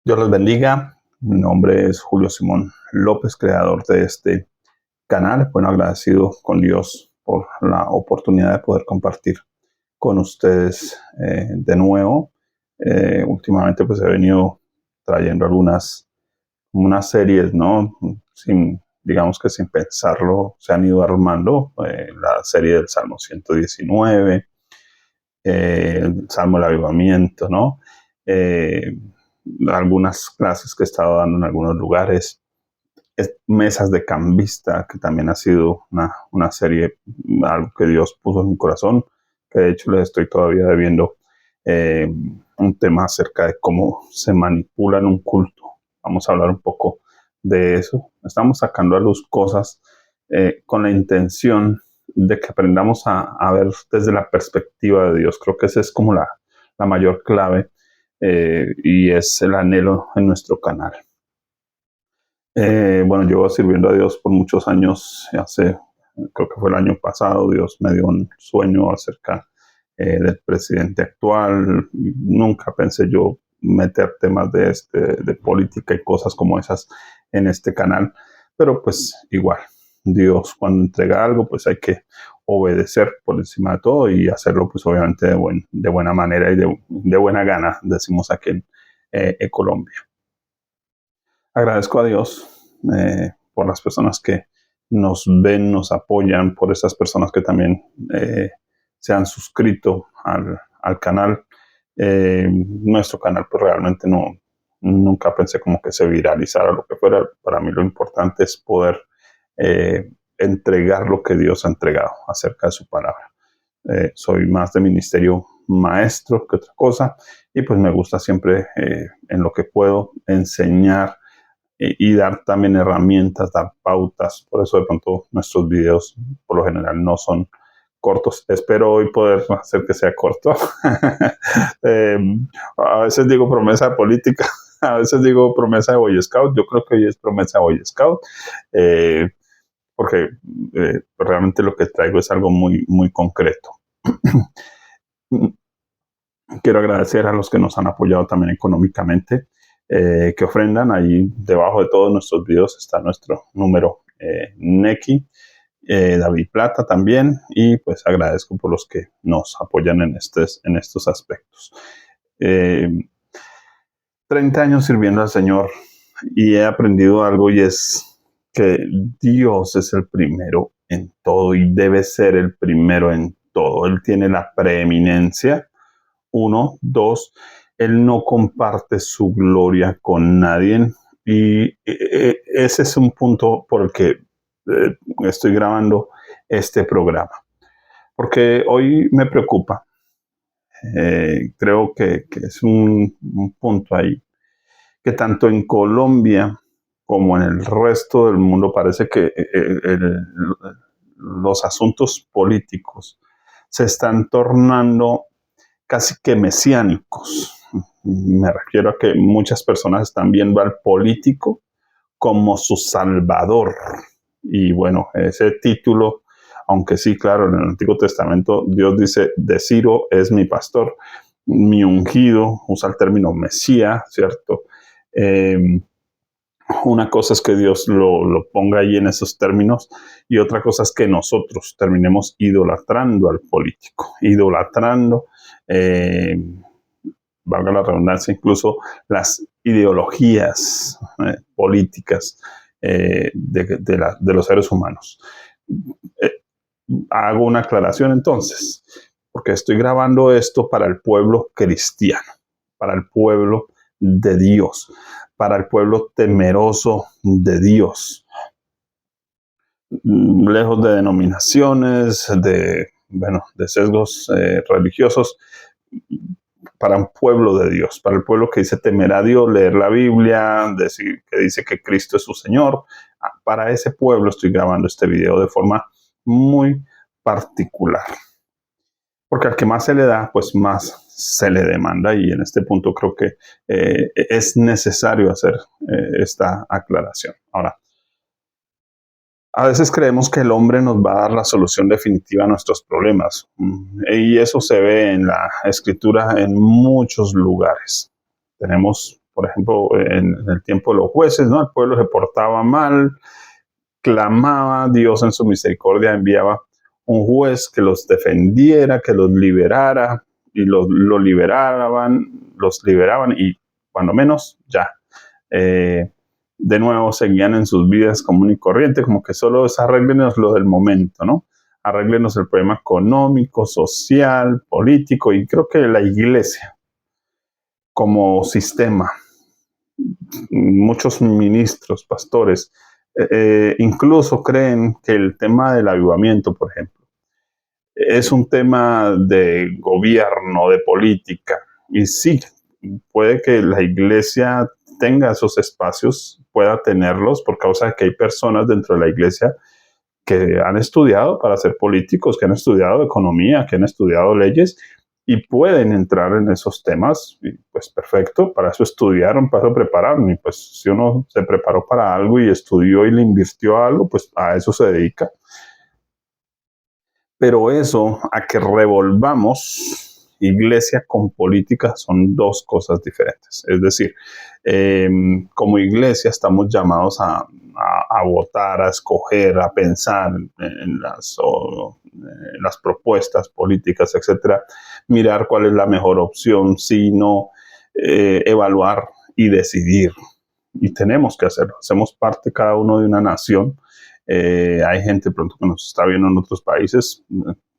Dios los bendiga. Mi nombre es Julio Simón López, creador de este canal. Bueno, agradecido con Dios por la oportunidad de poder compartir con ustedes de nuevo. Últimamente pues he venido trayendo unas series, ¿no? Digamos que sin pensarlo, se han ido armando. La serie del Salmo 119, el Salmo del Avivamiento, ¿no? Eh, Algunas clases que he estado dando en algunos lugares, mesas de cambista, que también ha sido una serie, algo que Dios puso en mi corazón, que de hecho les estoy todavía debiendo un tema acerca de cómo se manipula en un culto. Vamos a hablar un poco de eso. Estamos sacando a luz cosas con la intención de que aprendamos a ver desde la perspectiva de Dios. Creo que esa es como la mayor clave y es el anhelo en nuestro canal. Bueno, llevo sirviendo a Dios por muchos años. Creo que fue el año pasado, Dios me dio un sueño acerca del presidente actual. Nunca pensé yo meter temas de política y cosas como esas en este canal, pero pues igual, Dios cuando entrega algo, pues hay que obedecer por encima de todo y hacerlo pues obviamente de buena manera y de buena gana, decimos aquí en Colombia. Agradezco a Dios por las personas que nos ven, nos apoyan, por esas personas que también se han suscrito al canal. Nuestro canal pues realmente nunca pensé como que se viralizara lo que fuera. Para mí lo importante es poder entregar lo que Dios ha entregado acerca de su palabra. Soy más de ministerio maestro que otra cosa y pues me gusta siempre en lo que puedo enseñar y dar también herramientas, dar pautas. Por eso de pronto nuestros videos por lo general no son cortos. Espero hoy poder hacer que sea corto. eh, a veces digo promesa política, a veces digo promesa de Boy Scout. Yo creo que hoy es promesa de Boy Scout, eh, porque realmente lo que traigo es algo muy, muy concreto. Quiero agradecer a los que nos han apoyado también económicamente, que ofrendan. Ahí debajo de todos nuestros videos está nuestro número Nequi, David Plata también, y pues agradezco por los que nos apoyan en estos aspectos. 30 años sirviendo al Señor y he aprendido algo, y es que Dios es el primero en todo y debe ser el primero en todo. Él tiene la preeminencia. Uno, dos, él no comparte su gloria con nadie. Y ese es un punto por el que estoy grabando este programa. Porque hoy me preocupa. Creo que es un punto ahí. Que tanto en Colombia como en el resto del mundo parece que los asuntos políticos se están tornando casi que mesiánicos. Me refiero a que muchas personas están viendo al político como su salvador. Y bueno, ese título, aunque sí, claro, en el Antiguo Testamento Dios dice, de Ciro es mi pastor, mi ungido, usa el término Mesías, ¿cierto? Una cosa es que Dios lo ponga ahí en esos términos, y otra cosa es que nosotros terminemos idolatrando al político, idolatrando, valga la redundancia, incluso las ideologías políticas de los seres humanos. Eh, Hago una aclaración entonces, porque estoy grabando esto para el pueblo cristiano, para el pueblo de Dios, para el pueblo temeroso de Dios, lejos de denominaciones, de sesgos religiosos, para un pueblo de Dios, para el pueblo que dice temer a Dios, leer la Biblia, que dice que Cristo es su Señor. Para ese pueblo estoy grabando este video de forma muy particular, porque al que más se le da, pues más se le demanda, y en este punto creo que es necesario hacer esta aclaración. Ahora, a veces creemos que el hombre nos va a dar la solución definitiva a nuestros problemas, y eso se ve en la escritura en muchos lugares. Tenemos por ejemplo, en el tiempo de los jueces, ¿no? El pueblo se portaba mal, clamaba, Dios en su misericordia enviaba un juez que los defendiera, que los liberara, y los liberaban y cuando menos ya. De nuevo seguían en sus vidas común y corriente, como que solo es arréglenos lo del momento, ¿no? Arréglenos el problema económico, social, político, y creo que la iglesia como sistema, muchos ministros, pastores, incluso creen que el tema del avivamiento, por ejemplo, es un tema de gobierno, de política. Y sí, puede que la iglesia tenga esos espacios, pueda tenerlos por causa de que hay personas dentro de la iglesia que han estudiado para ser políticos, que han estudiado economía, que han estudiado leyes y pueden entrar en esos temas. Y pues perfecto, para eso estudiaron, para eso prepararon. Y pues si uno se preparó para algo y estudió y le invirtió a algo, pues a eso se dedica. Pero eso, a que revolvamos iglesia con política, son dos cosas diferentes. Es decir, como iglesia estamos llamados a votar, a escoger, a pensar en las propuestas políticas, etcétera, mirar cuál es la mejor opción, si no, evaluar y decidir. Y tenemos que hacerlo. Hacemos parte cada uno de una nación. Hay gente pronto que nos está viendo en otros países.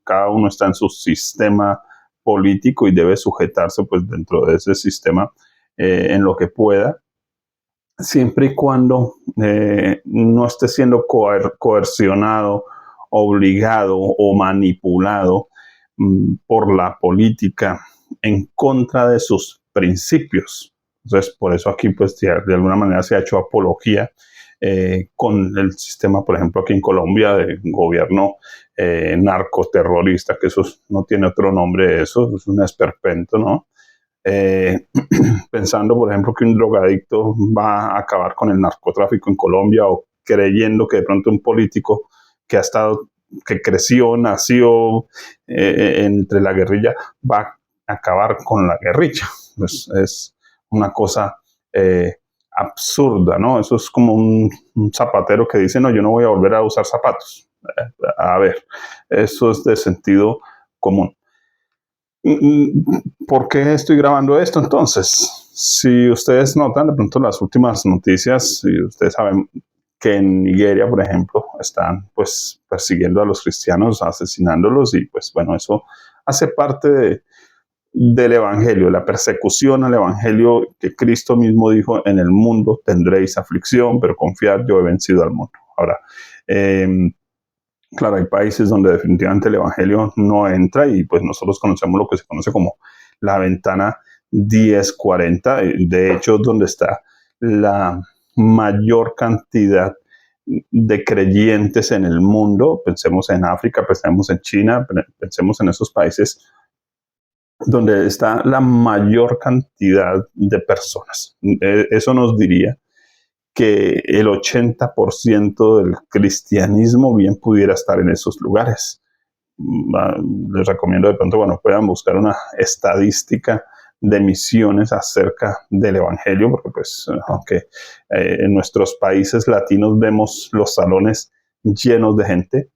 Cada uno está en su sistema político y debe sujetarse pues dentro de ese sistema en lo que pueda, siempre y cuando no esté siendo coercionado, obligado o manipulado por la política en contra de sus principios. Entonces, por eso aquí, pues, de alguna manera se ha hecho apología con el sistema, por ejemplo, aquí en Colombia, de gobierno narcoterrorista, que eso no tiene otro nombre, eso es un esperpento, ¿no? Pensando, por ejemplo, que un drogadicto va a acabar con el narcotráfico en Colombia, o creyendo que de pronto un político que ha estado, que creció, nació entre la guerrilla, va a acabar con la guerrilla. Pues es una cosa absurda, ¿no? Eso es como un zapatero que dice, no, yo no voy a volver a usar zapatos. A ver, eso es de sentido común. ¿Por qué estoy grabando esto entonces? Si ustedes notan de pronto las últimas noticias, si ustedes saben que en Nigeria, por ejemplo, están pues persiguiendo a los cristianos, asesinándolos, y pues bueno, eso hace parte del evangelio, la persecución al evangelio, que Cristo mismo dijo: en el mundo tendréis aflicción, pero confiad, yo he vencido al mundo. Ahora, claro, hay países donde definitivamente el evangelio no entra, y pues nosotros conocemos lo que se conoce como la ventana 1040, de hecho, donde está la mayor cantidad de creyentes en el mundo. Pensemos en África, pensemos en China, pensemos en esos países donde está la mayor cantidad de personas. Eso nos diría que el 80% del cristianismo bien pudiera estar en esos lugares. Les recomiendo de pronto, bueno, puedan buscar una estadística de misiones acerca del evangelio, porque pues aunque en nuestros países latinos vemos los salones llenos de gente,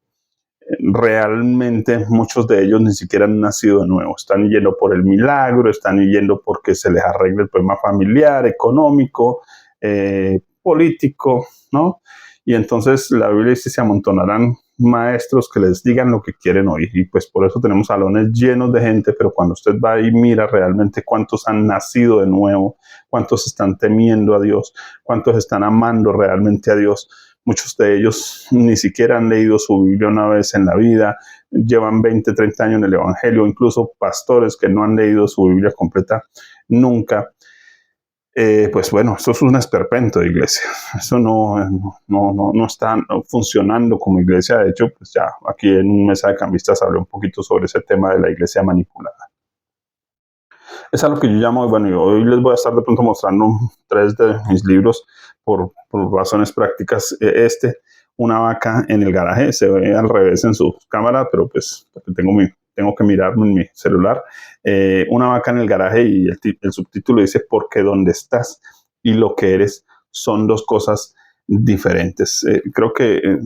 realmente muchos de ellos ni siquiera han nacido de nuevo. Están yendo por el milagro, están yendo porque se les arregle el problema familiar, económico, político, ¿no? Y entonces la Biblia dice: se amontonarán maestros que les digan lo que quieren oír. Y pues por eso tenemos salones llenos de gente, pero cuando usted va y mira realmente cuántos han nacido de nuevo, cuántos están temiendo a Dios, cuántos están amando realmente a Dios, muchos de ellos ni siquiera han leído su Biblia una vez en la vida, llevan 20, 30 años en el evangelio, incluso pastores que no han leído su Biblia completa nunca. Pues bueno, eso es un esperpento de iglesia. Eso no está funcionando como iglesia. De hecho, pues ya aquí en Mesa de Cambistas hablé un poquito sobre ese tema de la iglesia manipulada. Es algo que yo llamo, bueno, y hoy les voy a estar de pronto mostrando 3 de mis libros por razones prácticas. Una vaca en el garaje, se ve al revés en su cámara, pero pues tengo tengo que mirarme en mi celular, una vaca en el garaje y el subtítulo dice porque donde estás y lo que eres son dos cosas diferentes. Creo que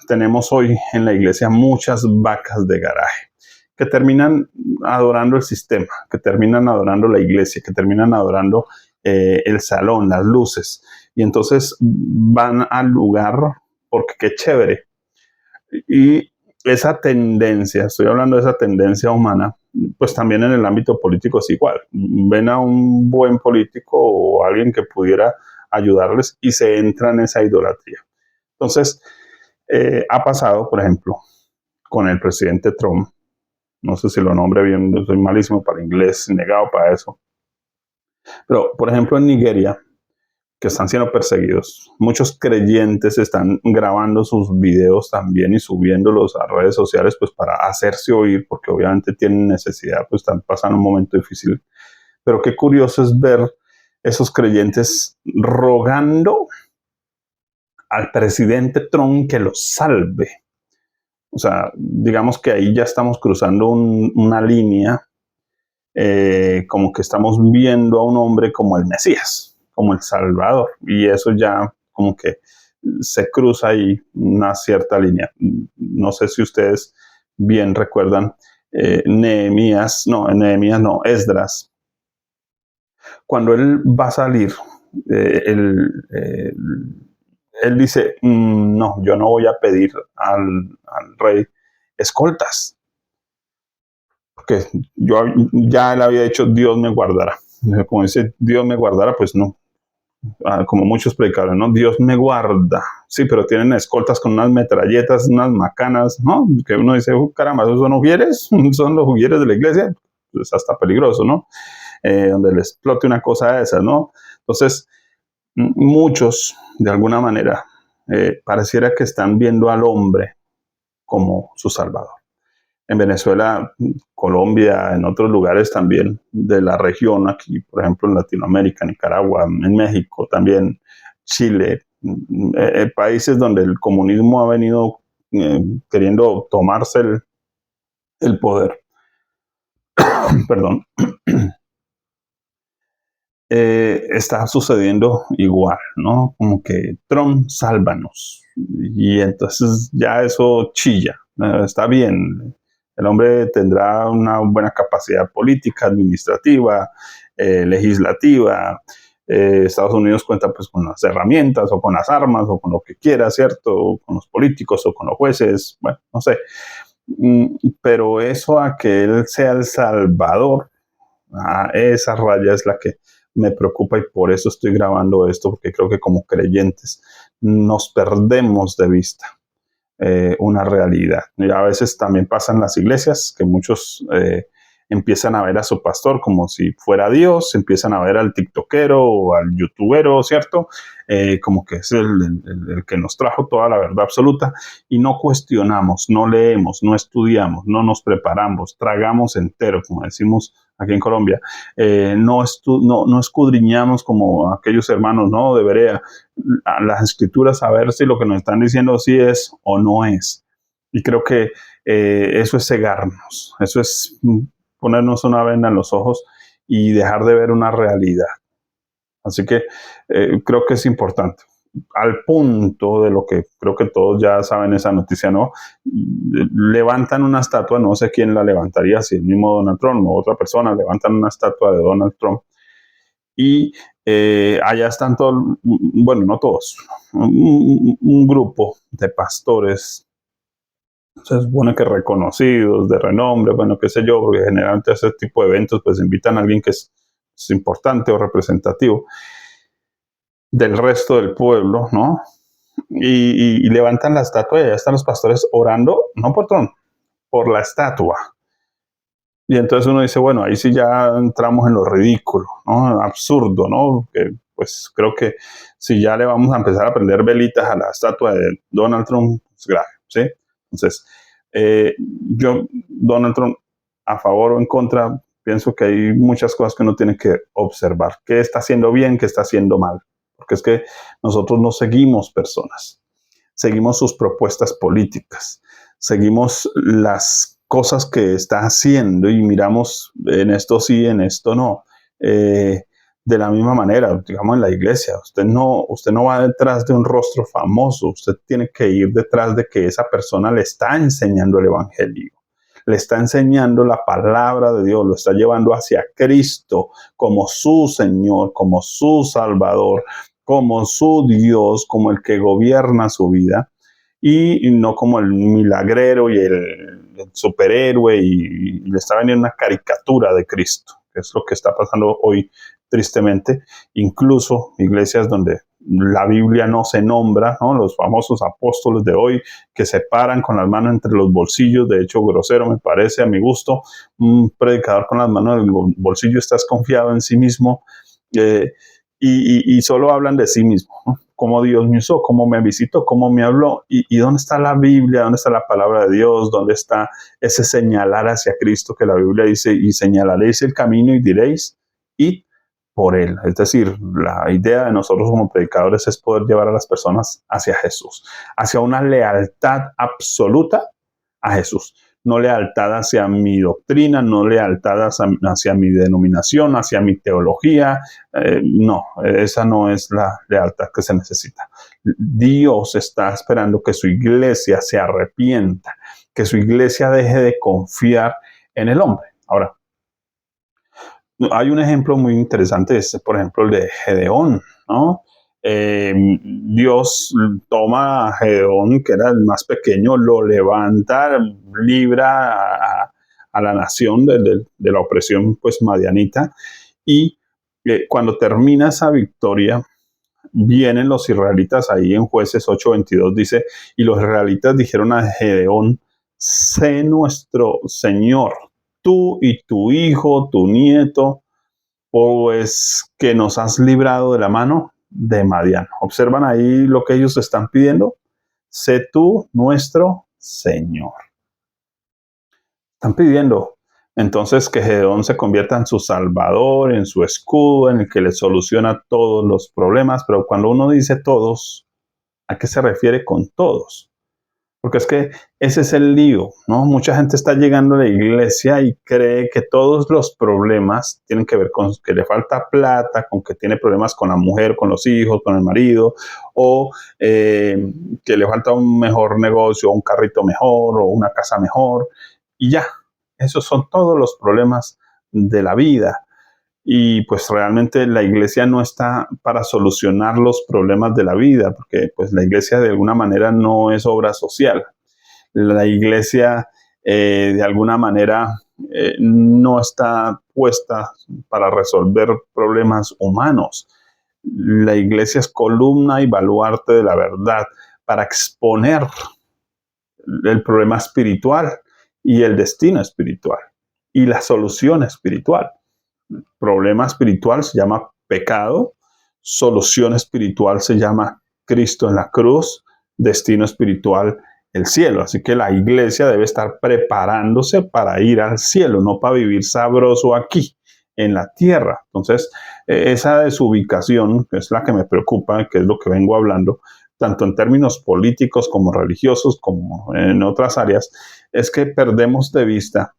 tenemos hoy en la iglesia muchas vacas de garaje que terminan adorando el sistema, que terminan adorando la iglesia, que terminan adorando el salón, las luces. Y entonces van al lugar porque qué chévere. Y esa tendencia, estoy hablando de esa tendencia humana, pues también en el ámbito político es igual. Ven a un buen político o alguien que pudiera ayudarles y se entra en esa idolatría. Entonces, ha pasado, por ejemplo, con el presidente Trump. No sé si lo nombre bien, yo soy malísimo para inglés, negado para eso. Pero, por ejemplo, en Nigeria, que están siendo perseguidos, muchos creyentes están grabando sus videos también y subiéndolos a redes sociales, pues para hacerse oír, porque obviamente tienen necesidad, pues están pasando un momento difícil. Pero qué curioso es ver esos creyentes rogando al presidente Trump que los salve. O sea, digamos que ahí ya estamos cruzando una línea, como que estamos viendo a un hombre como el Mesías, como el Salvador, y eso ya como que se cruza ahí una cierta línea. No sé si ustedes bien recuerdan Nehemías, no, Esdras, cuando él va a salir, eh, él, eh, él dice, no, yo no voy a pedir al rey escoltas, porque yo ya le había dicho, Dios me guardará. Como dice, Dios me guardará, pues no. Como muchos predicadores, ¿no? Dios me guarda. Sí, pero tienen escoltas con unas metralletas, unas macanas, ¿no? Que uno dice, caramba, ¿esos son ujieres? ¿Son los ujieres de la iglesia? Pues hasta peligroso, ¿no? Donde le explote una cosa de esas, ¿no? Entonces, muchos, de alguna manera, pareciera que están viendo al hombre como su salvador. En Venezuela, Colombia, en otros lugares también de la región, aquí, por ejemplo, en Latinoamérica, Nicaragua, en México también, Chile, países donde el comunismo ha venido queriendo tomarse el poder. Perdón. Está sucediendo igual, ¿no? Como que Trump, sálvanos. Y entonces ya eso chilla. Está bien, el hombre tendrá una buena capacidad política, administrativa, legislativa. Estados Unidos cuenta pues con las herramientas o con las armas o con lo que quiera, ¿cierto? O con los políticos o con los jueces, bueno, no sé. Pero eso a que él sea el salvador, esa raya es la que me preocupa y por eso estoy grabando esto, porque creo que como creyentes nos perdemos de vista una realidad. Y a veces también pasa en las iglesias que muchos empiezan a ver a su pastor como si fuera Dios, empiezan a ver al tiktokero o al youtubero, ¿cierto? Como que es el que nos trajo toda la verdad absoluta y no cuestionamos, no leemos, no estudiamos, no nos preparamos, tragamos entero, como decimos aquí en Colombia, no escudriñamos como aquellos hermanos, ¿no? De Berea, las escrituras a ver si lo que nos están diciendo sí es o no es. Y creo que eso es cegarnos, eso es ponernos una venda en los ojos y dejar de ver una realidad. Así que creo que es importante. Al punto de lo que creo que todos ya saben esa noticia, ¿no? Levantan una estatua, no sé quién la levantaría, si el mismo Donald Trump o otra persona, levantan una estatua de Donald Trump y allá están todos, bueno, no todos, un grupo de pastores, se supone que reconocidos, de renombre, bueno, qué sé yo, porque generalmente ese tipo de eventos pues invitan a alguien que es importante o representativo del resto del pueblo, ¿no? Y levantan la estatua y allá están los pastores orando, no por Trump, por la estatua. Y entonces uno dice, bueno, ahí sí ya entramos en lo ridículo, ¿no? Absurdo, ¿no? Que, pues creo que si ya le vamos a empezar a prender velitas a la estatua de Donald Trump, es grave, ¿sí? Entonces, Donald Trump, a favor o en contra, pienso que hay muchas cosas que uno tiene que observar. ¿Qué está haciendo bien, qué está haciendo mal? Porque es que nosotros no seguimos personas, seguimos sus propuestas políticas, seguimos las cosas que está haciendo y miramos en esto sí, en esto no. De la misma manera, digamos en la iglesia, usted no va detrás de un rostro famoso, usted tiene que ir detrás de que esa persona le está enseñando el evangelio, le está enseñando la palabra de Dios, lo está llevando hacia Cristo como su Señor, como su Salvador, como su Dios, como el que gobierna su vida y no como el milagrero y el superhéroe y le está vendiendo una caricatura de Cristo, que es lo que está pasando hoy tristemente, incluso iglesias donde la Biblia no se nombra, ¿no? Los famosos apóstoles de hoy que se paran con las manos entre los bolsillos, de hecho grosero me parece a mi gusto, un predicador con las manos en el bolsillo está confiado en sí mismo, eh, y solo hablan de sí mismo, ¿no? Cómo Dios me usó, cómo me visitó, cómo me habló, y dónde está la Biblia, dónde está la palabra de Dios, dónde está ese señalar hacia Cristo que la Biblia dice, y señalaréis el camino y diréis, y por él. Es decir, la idea de nosotros como predicadores es poder llevar a las personas hacia Jesús, hacia una lealtad absoluta a Jesús. No lealtad hacia mi doctrina, no lealtad hacia mi denominación, hacia mi teología. No, esa no es la lealtad que se necesita. Dios está esperando que su iglesia se arrepienta, que su iglesia deje de confiar en el hombre. Ahora, hay un ejemplo muy interesante, es por ejemplo el de Gedeón, ¿no? Dios toma a Gedeón, que era el más pequeño, lo levanta, libra a la nación de la opresión pues madianita, y cuando termina esa victoria, vienen los israelitas ahí en Jueces 8:22, dice, y los israelitas dijeron a Gedeón, sé nuestro Señor, tú y tu hijo, tu nieto, pues que nos has librado de la mano de Madián. Observan ahí lo que ellos están pidiendo. Sé tú nuestro Señor. Están pidiendo entonces que Gedeón se convierta en su salvador, en su escudo, en el que le soluciona todos los problemas. Pero cuando uno dice todos, ¿a qué se refiere con todos? Porque es que ese es el lío, ¿no? Mucha gente está llegando a la iglesia y cree que todos los problemas tienen que ver con que le falta plata, con que tiene problemas con la mujer, con los hijos, con el marido, o que le falta un mejor negocio, un carrito mejor, o una casa mejor, y ya. Esos son todos los problemas de la vida. Y pues realmente la iglesia no está para solucionar los problemas de la vida, porque pues la iglesia de alguna manera no es obra social. La iglesia de alguna manera no está puesta para resolver problemas humanos. La iglesia es columna y baluarte de la verdad para exponer el problema espiritual y el destino espiritual y la solución espiritual. Problema espiritual se llama pecado, solución espiritual se llama Cristo en la cruz, destino espiritual el cielo. Así que la iglesia debe estar preparándose para ir al cielo, no para vivir sabroso aquí en la tierra. Entonces, esa desubicación, que es la que me preocupa, que es lo que vengo hablando, tanto en términos políticos como religiosos, como en otras áreas, es que perdemos de vista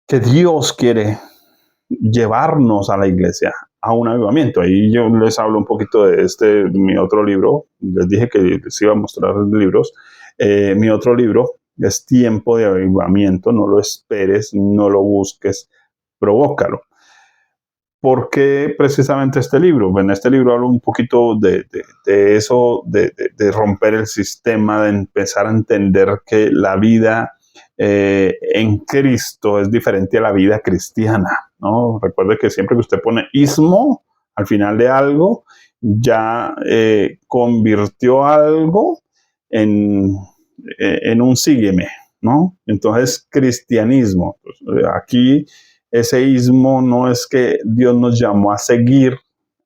que Dios quiere llevarnos a la iglesia a un avivamiento. Ahí yo les hablo un poquito de mi otro libro. Les dije que les iba a mostrar libros. Mi otro libro es Tiempo de Avivamiento. No lo esperes, no lo busques, provócalo. ¿Por qué precisamente este libro? En este libro hablo un poquito de eso, de romper el sistema, de empezar a entender que la vida en Cristo es diferente a la vida cristiana, ¿no? Recuerde que siempre que usted pone ismo al final de algo, ya convirtió algo en un sígueme, ¿no? Entonces, cristianismo. Pues, aquí ese ismo no es que Dios nos llamó a seguir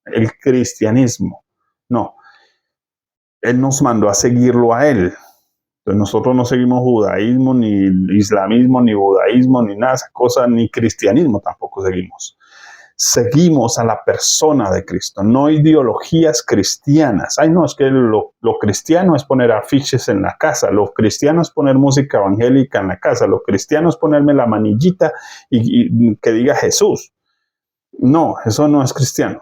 el cristianismo, no, Él nos mandó a seguirlo a Él. Entonces nosotros no seguimos judaísmo, ni islamismo, ni budaísmo, ni nada de esa cosa, ni cristianismo tampoco seguimos. seguimos a la persona de Cristo, no ideologías cristianas. Ay, no, es que lo cristiano es poner afiches en la casa, lo cristiano es poner música evangélica en la casa, lo cristiano es ponerme la manillita y que diga Jesús. No, eso no es cristiano.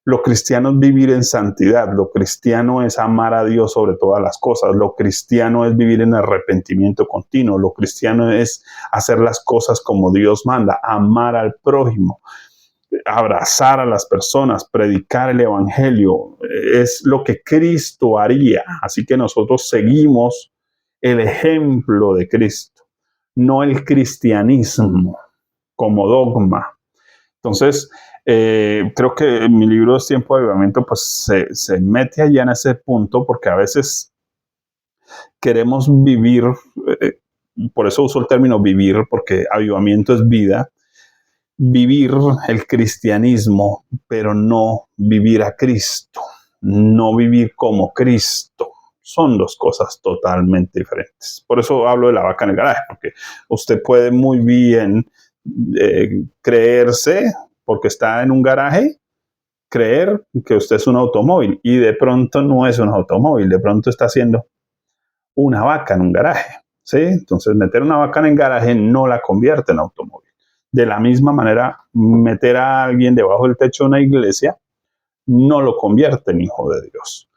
Lo cristiano es vivir en santidad, lo cristiano es amar a Dios sobre todas las cosas, lo cristiano es vivir en arrepentimiento continuo, lo cristiano es hacer las cosas como Dios manda, amar al prójimo, abrazar a las personas, predicar el evangelio, es lo que Cristo haría. Así que nosotros seguimos el ejemplo de Cristo, no el cristianismo como dogma. Entonces, creo que mi libro es Tiempo de Avivamiento, pues se mete allá en ese punto, porque a veces queremos vivir, por eso uso el término vivir, porque avivamiento es vida, vivir el cristianismo, pero no vivir a Cristo, no vivir como Cristo. Son dos cosas totalmente diferentes. Por eso hablo de la vaca en el garaje, porque usted puede muy bien creerse, porque está en un garaje, creer que usted es un automóvil y de pronto no es un automóvil, de pronto está haciendo una vaca en un garaje, ¿sí? Entonces meter una vaca en el garaje no la convierte en automóvil. De la misma manera, meter a alguien debajo del techo de una iglesia no lo convierte en hijo de Dios.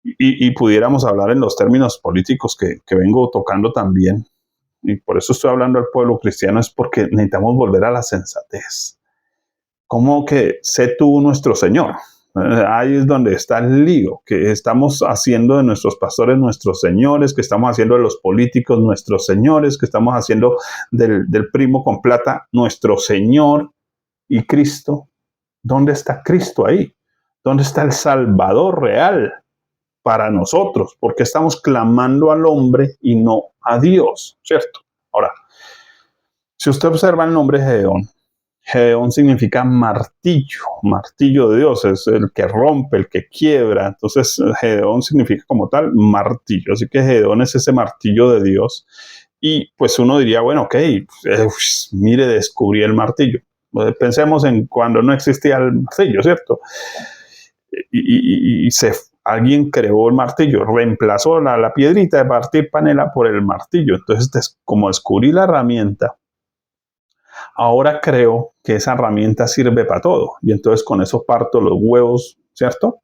Y pudiéramos hablar en los términos políticos que vengo tocando también, y por eso estoy hablando al pueblo cristiano, es porque necesitamos volver a la sensatez. ¿Cómo que sé tú nuestro Señor? Ahí es donde está el lío, que estamos haciendo de nuestros pastores nuestros señores, que estamos haciendo de los políticos nuestros señores, que estamos haciendo del primo con plata nuestro Señor. ¿Y Cristo? ¿Dónde está Cristo ahí? ¿Dónde está el Salvador real para nosotros? Porque estamos clamando al hombre y no a Dios, ¿cierto? Ahora, si usted observa el nombre Gedeón, Gedeón significa martillo, martillo de Dios, es el que rompe, el que quiebra. Entonces, Gedeón significa como tal martillo. Así que Gedeón es ese martillo de Dios. Y pues uno diría, bueno, ok, mire, descubrí el martillo. Pensemos en cuando no existía el martillo, ¿cierto? Y alguien creó el martillo, reemplazó la piedrita de partir panela por el martillo. Entonces, como descubrí la herramienta, ahora creo que esa herramienta sirve para todo. Y entonces con eso parto los huevos, ¿cierto?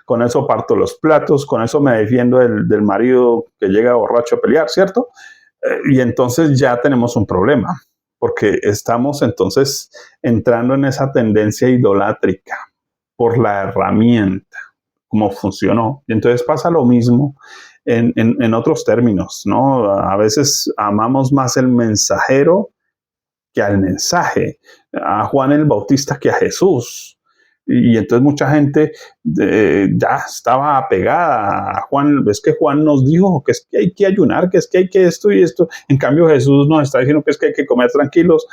Con eso parto los platos, con eso me defiendo del marido que llega borracho a pelear, ¿cierto? Y entonces ya tenemos un problema, porque estamos entonces entrando en esa tendencia idolátrica por la herramienta, como funcionó. Y entonces pasa lo mismo en otros términos, ¿no? A veces amamos más el mensajero que al mensaje, a Juan el Bautista que a Jesús. Y entonces mucha gente ya estaba apegada a Juan. Es que Juan nos dijo que es que hay que ayunar, que es que hay que esto y esto. En cambio Jesús nos está diciendo que es que hay que comer tranquilos.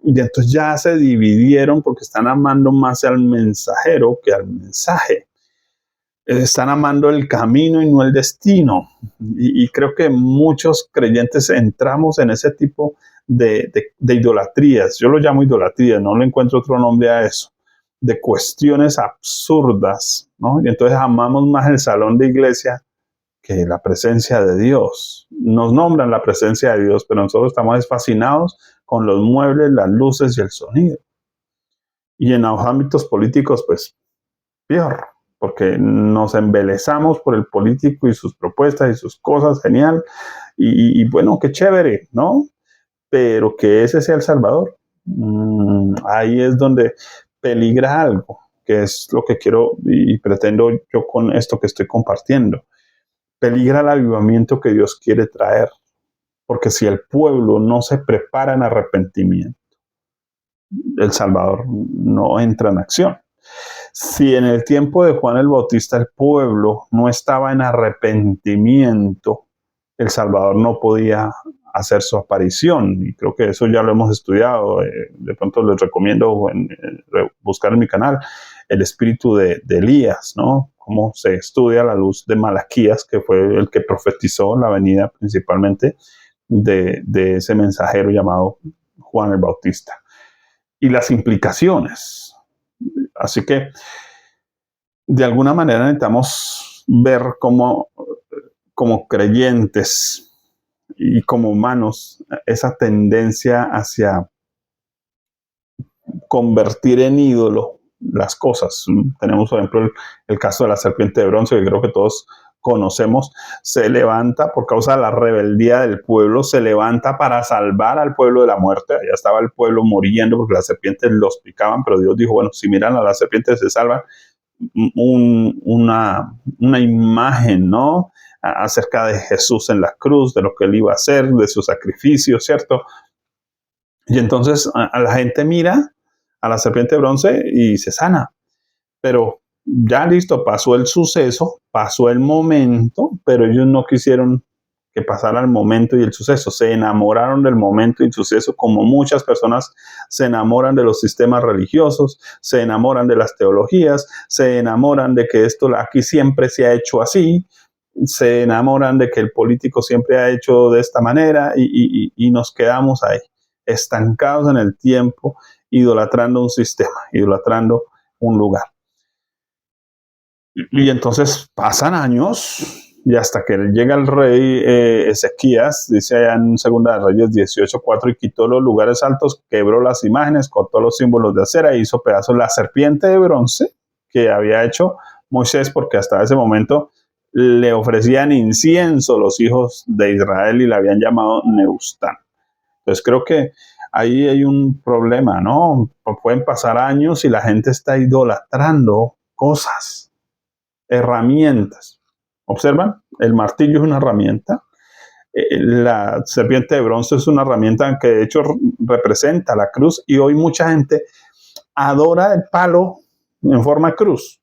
Y entonces ya se dividieron porque están amando más al mensajero que al mensaje. Están amando el camino y no el destino. Y creo que muchos creyentes entramos en ese tipo de idolatrías. Yo lo llamo idolatría, no le encuentro otro nombre a eso. De cuestiones absurdas, ¿no? Y entonces amamos más el salón de iglesia que la presencia de Dios. Nos nombran la presencia de Dios, pero nosotros estamos fascinados con los muebles, las luces y el sonido. Y en los ámbitos políticos, pues, peor, porque nos embelezamos por el político y sus propuestas y sus cosas, genial, y bueno, qué chévere, ¿no? Pero que ese sea el Salvador, ahí es donde peligra algo, que es lo que quiero y pretendo yo con esto que estoy compartiendo. Peligra el avivamiento que Dios quiere traer, porque si el pueblo no se prepara en arrepentimiento, el Salvador no entra en acción. Si en el tiempo de Juan el Bautista el pueblo no estaba en arrepentimiento, el Salvador no podía hacer su aparición. Y creo que eso ya lo hemos estudiado. De pronto les recomiendo buscar en mi canal el espíritu de Elías, ¿no? Cómo se estudia a la luz de Malaquías, que fue el que profetizó la venida principalmente de ese mensajero llamado Juan el Bautista. y las implicaciones. Así que, de alguna manera, necesitamos ver como creyentes y como humanos esa tendencia hacia convertir en ídolo las cosas. Tenemos, por ejemplo, el caso de la serpiente de bronce, que creo que todos conocemos. Se levanta por causa de la rebeldía del pueblo, se levanta para salvar al pueblo de la muerte. Allá estaba el pueblo muriendo porque las serpientes los picaban, pero Dios dijo, bueno, si miran a las serpientes se salvan. Una imagen, ¿no? Acerca de Jesús en la cruz, de lo que él iba a hacer, de su sacrificio, ¿cierto? Y entonces a la gente mira a la serpiente de bronce y se sana. Pero ya listo, pasó el suceso, pasó el momento, pero ellos no quisieron que pasara el momento y el suceso. Se enamoraron del momento y el suceso, como muchas personas se enamoran de los sistemas religiosos, se enamoran de las teologías, se enamoran de que esto aquí siempre se ha hecho así, se enamoran de que el político siempre ha hecho de esta manera y nos quedamos ahí, estancados en el tiempo, idolatrando un sistema, idolatrando un lugar. Y entonces pasan años y hasta que llega el rey Ezequías, dice allá en Segunda de Reyes 18:4, y quitó los lugares altos, quebró las imágenes, cortó los símbolos de acera e hizo pedazos la serpiente de bronce que había hecho Moisés, porque hasta ese momento le ofrecían incienso los hijos de Israel y la habían llamado Neustán. Entonces creo que ahí hay un problema, ¿no? Pueden pasar años y la gente está idolatrando cosas, herramientas. ¿Observan? El martillo es una herramienta. La serpiente de bronce es una herramienta que de hecho representa la cruz, y hoy mucha gente adora el palo en forma cruz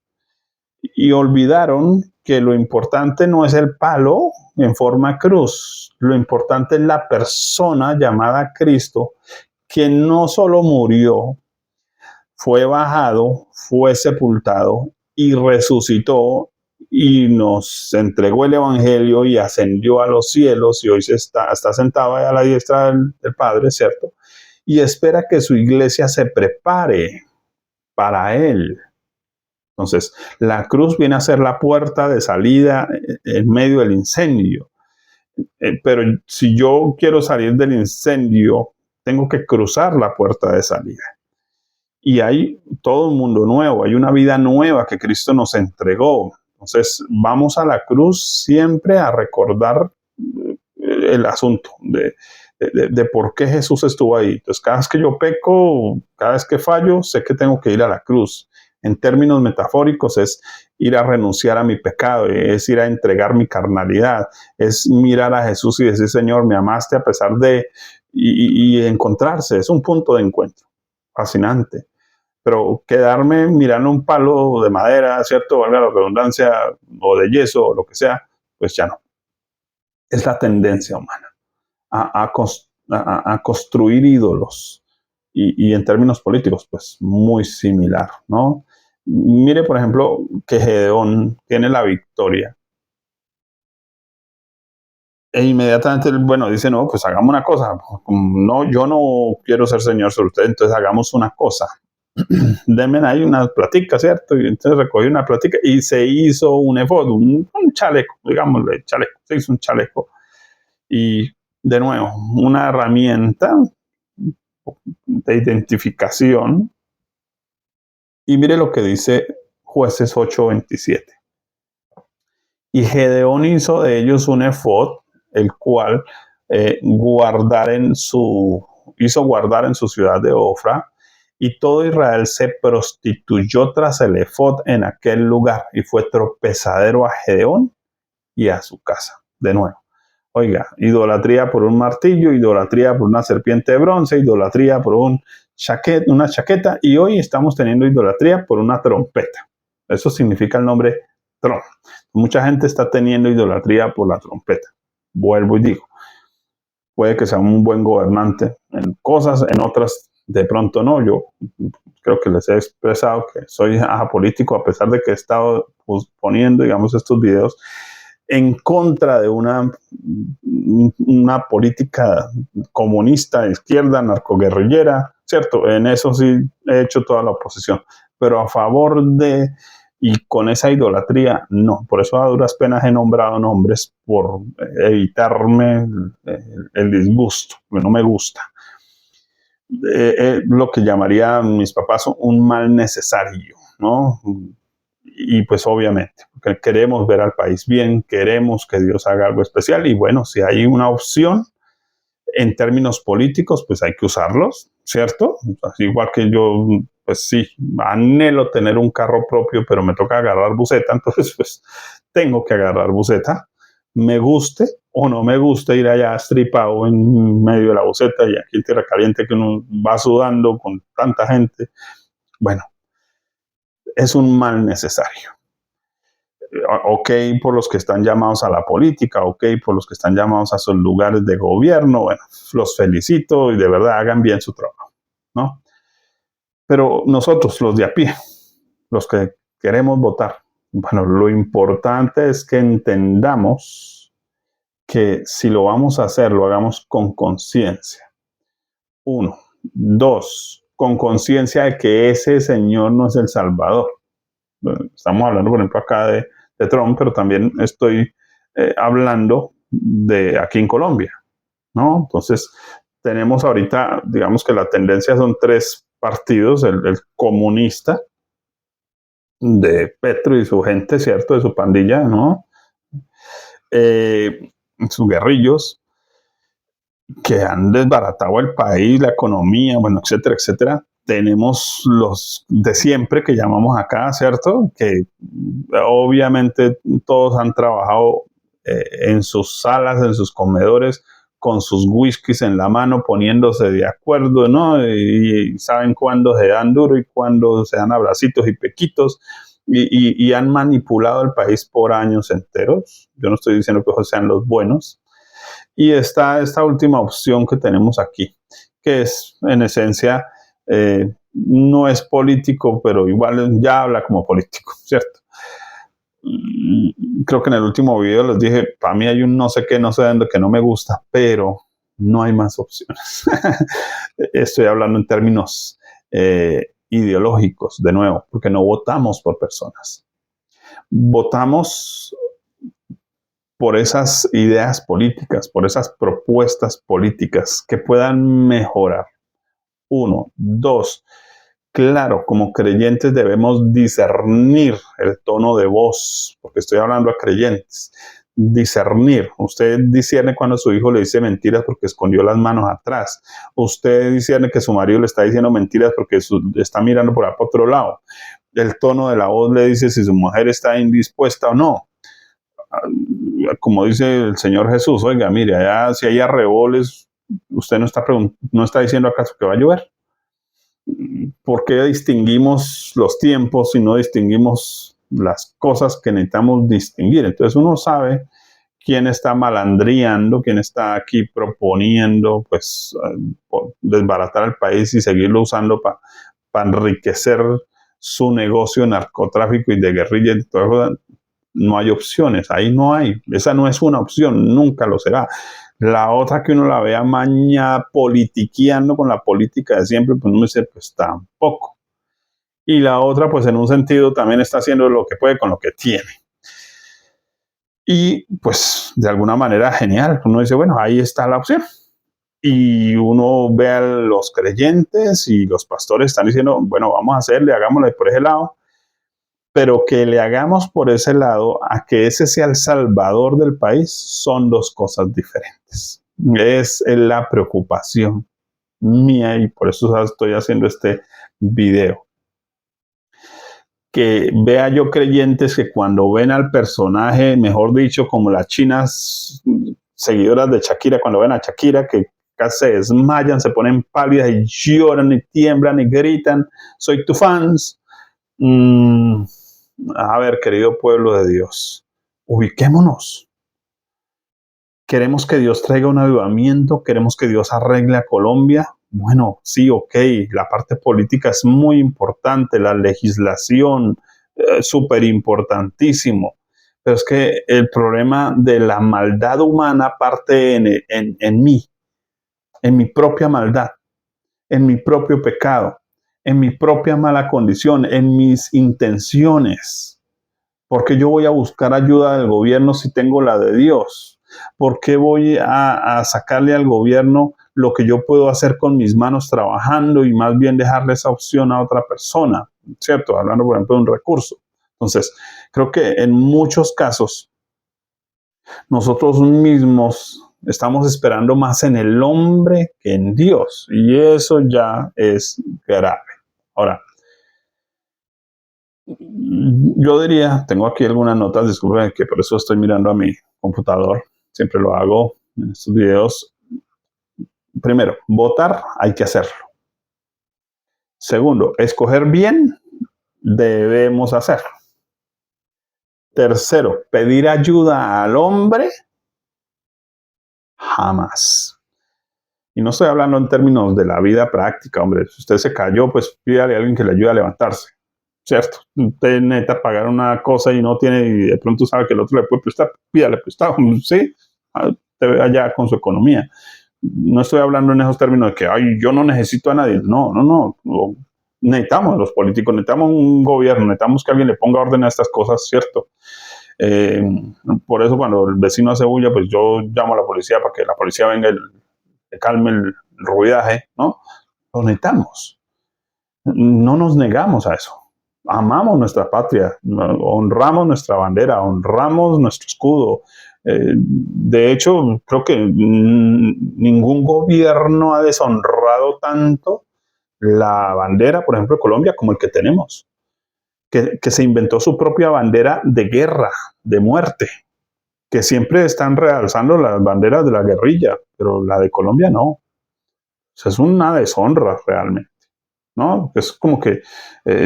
y olvidaron que lo importante no es el palo en forma cruz, lo importante es la persona llamada Cristo, que no solo murió, fue bajado, fue sepultado y resucitó y nos entregó el evangelio y ascendió a los cielos, y hoy está sentado a la diestra del Padre, ¿cierto? Y espera que su iglesia se prepare para él. Entonces, la cruz viene a ser la puerta de salida en medio del incendio. Pero si yo quiero salir del incendio, tengo que cruzar la puerta de salida. Y hay todo un mundo nuevo, hay una vida nueva que Cristo nos entregó. Entonces, vamos a la cruz siempre a recordar el asunto de por qué Jesús estuvo ahí. Entonces, cada vez que yo peco, cada vez que fallo, sé que tengo que ir a la cruz. En términos metafóricos, es ir a renunciar a mi pecado, es ir a entregar mi carnalidad, es mirar a Jesús y decir, Señor, me amaste a pesar de... y encontrarse, es un punto de encuentro fascinante. Pero quedarme mirando un palo de madera, ¿cierto? Valga la redundancia, o de yeso, o lo que sea, pues ya no. Es la tendencia humana a construir ídolos. Y en términos políticos, pues muy similar, ¿no? Mire, por ejemplo, que Gedeón tiene la victoria. E inmediatamente, bueno, dice, no, pues hagamos una cosa. No, yo no quiero ser señor sobre usted, entonces hagamos una cosa. Denme ahí una platica, ¿cierto? Y entonces recogí una platica y se hizo un efod, un chaleco, digámosle, chaleco. Se hizo un chaleco. Y de nuevo, una herramienta de identificación. Y mire lo que dice Jueces 8:27. Y Gedeón hizo de ellos un efod, el cual hizo guardar en su ciudad de Ofra, y todo Israel se prostituyó tras el efod en aquel lugar, y fue tropezadero a Gedeón y a su casa. De nuevo, oiga, idolatría por un martillo, idolatría por una serpiente de bronce, idolatría por una chaqueta, y hoy estamos teniendo idolatría por una trompeta. Eso significa el nombre Tron. Mucha gente está teniendo idolatría por la trompeta. Vuelvo y digo, puede que sea un buen gobernante en cosas, en otras de pronto no. Yo creo que les he expresado que soy apolítico, a pesar de que he estado poniendo, digamos, estos videos en contra de una política comunista de izquierda, narcoguerrillera, cierto, en eso sí he hecho toda la oposición, pero a favor de y con esa idolatría, no. Por eso a duras penas he nombrado nombres por evitarme el disgusto, que no me gusta. Lo que llamarían mis papás un mal necesario, ¿no? Y pues obviamente, porque queremos ver al país bien, queremos que Dios haga algo especial y bueno, si hay una opción en términos políticos, pues hay que usarlos, ¿cierto? Así igual que yo, pues sí, anhelo tener un carro propio, pero me toca agarrar buseta, entonces pues tengo que agarrar buseta, me guste o no me guste ir allá estripado en medio de la buseta y aquí en tierra caliente que uno va sudando con tanta gente. Bueno, es un mal necesario. Ok por los que están llamados a la política, ok por los que están llamados a sus lugares de gobierno, bueno, los felicito y de verdad hagan bien su trabajo, ¿no? Pero nosotros, los de a pie, los que queremos votar, bueno, lo importante es que entendamos que si lo vamos a hacer, lo hagamos con conciencia. Uno. Dos, con conciencia de que ese señor no es el Salvador. Estamos hablando, por ejemplo, acá de Trump, pero también estoy hablando de aquí en Colombia, ¿no? Entonces, tenemos ahorita, digamos que la tendencia son tres partidos, el comunista de Petro y su gente, ¿cierto? De su pandilla, ¿no? Sus guerrillos que han desbaratado el país, la economía, bueno, etcétera, etcétera. Tenemos los de siempre que llamamos acá, ¿cierto? Que obviamente todos han trabajado en sus salas, en sus comedores, con sus whiskies en la mano, poniéndose de acuerdo, ¿no? Y saben cuándo se dan duro y cuándo se dan abracitos y pequitos. Y han manipulado el país por años enteros. Yo no estoy diciendo que esos sean los buenos. Y está esta última opción que tenemos aquí, que es en esencia, no es político, pero igual ya habla como político, ¿cierto? Creo que en el último video les dije, para mí hay un no sé qué, no sé dónde que no me gusta, pero no hay más opciones. Estoy hablando en términos ideológicos, de nuevo, porque no votamos por personas. Votamos por esas ideas políticas, por esas propuestas políticas que puedan mejorar. Uno. Dos. Claro, como creyentes debemos discernir el tono de voz, porque estoy hablando a creyentes. Discernir. Usted discierne cuando su hijo le dice mentiras porque escondió las manos atrás. Usted discierne que su marido le está diciendo mentiras porque está mirando por otro lado. El tono de la voz le dice si su mujer está indispuesta o no. Como dice el Señor Jesús, oiga, mire, allá, si hay arreboles, usted no está diciendo acaso que va a llover. ¿Por qué distinguimos los tiempos y no distinguimos las cosas que necesitamos distinguir? Entonces uno sabe quién está malandriando, quién está aquí proponiendo, pues, desbaratar el país y seguirlo usando para enriquecer su negocio de narcotráfico y de guerrilla y todo eso. No hay opciones, ahí no hay. Esa no es una opción, nunca lo será. La otra que uno la vea mañana politiqueando con la política de siempre, pues no me dice, pues tampoco. Y la otra, pues en un sentido también está haciendo lo que puede con lo que tiene. Y pues de alguna manera genial. Uno dice, bueno, ahí está la opción. Y uno ve a los creyentes y los pastores están diciendo, bueno, vamos a hacerle, hagámosle por ese lado. Pero que le hagamos por ese lado a que ese sea el salvador del país son dos cosas diferentes. Es la preocupación mía y por eso estoy haciendo este video. Que vea yo creyentes que cuando ven al personaje, mejor dicho, como las chinas seguidoras de Shakira, cuando ven a Shakira, que casi se desmayan, se ponen pálidas y lloran y tiemblan y gritan, soy tu fans. A ver, querido pueblo de Dios, ubiquémonos. Queremos que Dios traiga un avivamiento, queremos que Dios arregle a Colombia. Bueno, sí, ok, la parte política es muy importante, la legislación, súper importantísimo. Pero es que el problema de la maldad humana parte en mí, en mi propia maldad. en mi propio pecado, en mi propia mala condición, en mis intenciones. ¿Por qué yo voy a buscar ayuda del gobierno si tengo la de Dios? ¿Por qué voy a sacarle al gobierno lo que yo puedo hacer con mis manos trabajando y más bien dejarle esa opción a otra persona? ¿Cierto? Hablando, por ejemplo, de un recurso. Entonces, creo que en muchos casos nosotros mismos estamos esperando más en el hombre que en Dios. Y eso ya es grave. Ahora, yo diría, tengo aquí algunas notas, disculpen que por eso estoy mirando a mi computador, siempre lo hago en estos videos. Primero, votar hay que hacerlo. Segundo, escoger bien debemos hacerlo. Tercero, pedir ayuda al hombre jamás. Y no estoy hablando en términos de la vida práctica, hombre. Si usted se cayó, pues pídale a alguien que le ayude a levantarse. ¿Cierto? Usted necesita pagar una cosa y no tiene, y de pronto sabe que el otro le puede prestar, pídale prestado, ¿sí? Te ve allá con su economía. No estoy hablando en esos términos de que, ay, yo no necesito a nadie. No, no, no. Necesitamos los políticos, necesitamos un gobierno, necesitamos que alguien le ponga orden a estas cosas, ¿cierto? Eh, por eso cuando el vecino hace bulla, pues yo llamo a la policía para que la policía venga y le calme el ruidaje, ¿no? Lo necesitamos. No nos negamos a eso. Amamos nuestra patria, honramos nuestra bandera, honramos nuestro escudo. De hecho, creo que ningún gobierno ha deshonrado tanto la bandera, por ejemplo, de Colombia, como el que tenemos, que se inventó su propia bandera de guerra, de muerte, que siempre están realzando las banderas de la guerrilla, pero la de Colombia no. O sea, es una deshonra realmente, ¿no? Es como que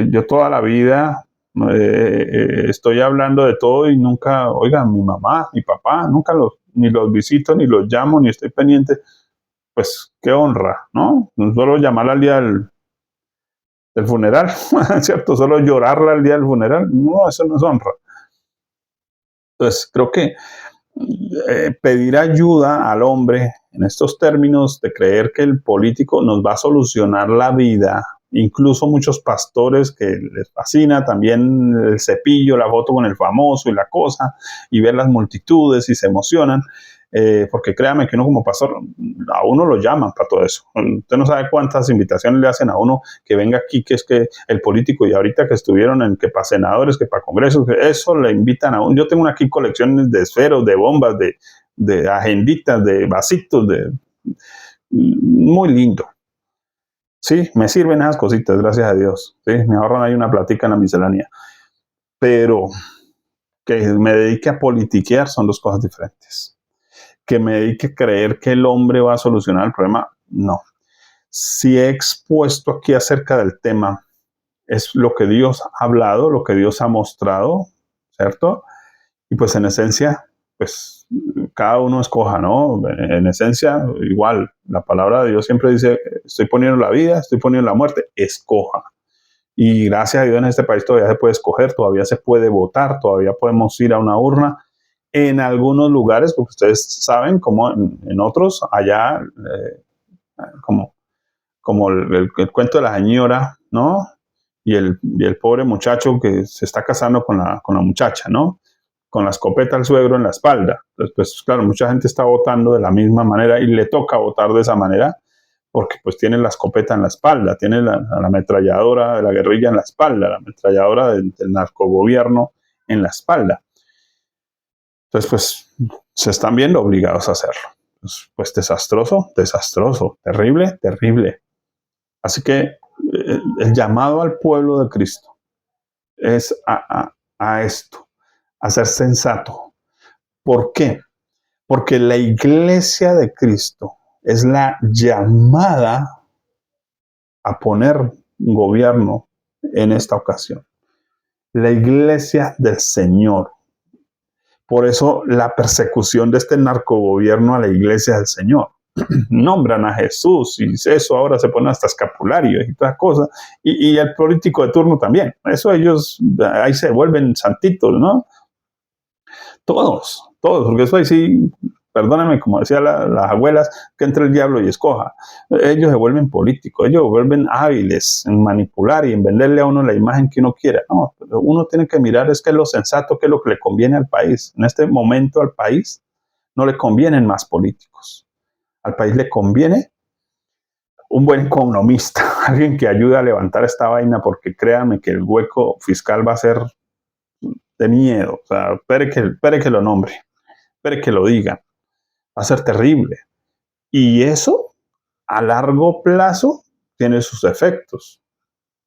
yo toda la vida estoy hablando de todo y nunca, oiga, mi mamá, mi papá, nunca ni los visito, ni los llamo, ni estoy pendiente. Pues qué honra, ¿no? No solo llamarla al día del funeral, ¿cierto? Solo llorarla al día del funeral. No, eso no es honra. Entonces, creo que pedir ayuda al hombre en estos términos de creer que el político nos va a solucionar la vida, incluso muchos pastores que les fascina también el cepillo, la foto con el famoso y la cosa, y ver las multitudes y se emocionan, porque créame que uno como pastor, a uno lo llaman para todo eso. Usted no sabe cuántas invitaciones le hacen a uno que venga aquí, que es que el político, y ahorita que estuvieron en que para senadores, que para congresos, que eso le invitan a uno. Yo tengo aquí colecciones de esferos, de bombas, de agenditas, de vasitos, muy lindo. Sí, me sirven esas cositas, gracias a Dios. Sí, me ahorran ahí una platica en la miscelánea. Pero que me dedique a politiquear son dos cosas diferentes. Que me dedique a creer que el hombre va a solucionar el problema, no. Si he expuesto aquí acerca del tema, es lo que Dios ha hablado, lo que Dios ha mostrado, ¿cierto? Y pues en esencia, pues cada uno escoja, ¿no? En esencia, igual, la palabra de Dios siempre dice, estoy poniendo la vida, estoy poniendo la muerte, escoja. Y gracias a Dios en este país todavía se puede escoger, todavía se puede votar, todavía podemos ir a una urna. En algunos lugares, porque ustedes saben, como en otros, allá, como, como el cuento de la señora, ¿no? Y el pobre muchacho que se está casando con la muchacha, ¿no? Con la escopeta al suegro en la espalda. Entonces, pues claro, mucha gente está votando de la misma manera y le toca votar de esa manera porque pues tiene la escopeta en la espalda, tiene la ametralladora de la guerrilla en la espalda, la ametralladora del narcogobierno en la espalda. Entonces, pues se están viendo obligados a hacerlo. Pues desastroso, desastroso, terrible, terrible. Así que el llamado al pueblo de Cristo es a esto, a ser sensato. ¿Por qué? Porque la iglesia de Cristo es la llamada a poner gobierno en esta ocasión. La iglesia del Señor. Por eso la persecución de este narcogobierno a la iglesia del Señor. Nombran a Jesús y eso ahora se pone hasta escapulario y todas cosas. Y el político de turno también. Eso ellos ahí se vuelven santitos, ¿no? Todos, porque eso ahí sí perdóname, como decían las abuelas, que entre el diablo y escoja. Ellos se vuelven políticos, ellos se vuelven hábiles en manipular y en venderle a uno la imagen que uno quiera. No, uno tiene que mirar es qué es lo sensato, qué es lo que le conviene al país. En este momento al país no le convienen más políticos. Al país le conviene un buen economista, alguien que ayude a levantar esta vaina, porque créanme que el hueco fiscal va a ser de miedo. O sea, espere que lo nombre, espere que lo digan. Va a ser terrible. Y eso, a largo plazo, tiene sus efectos.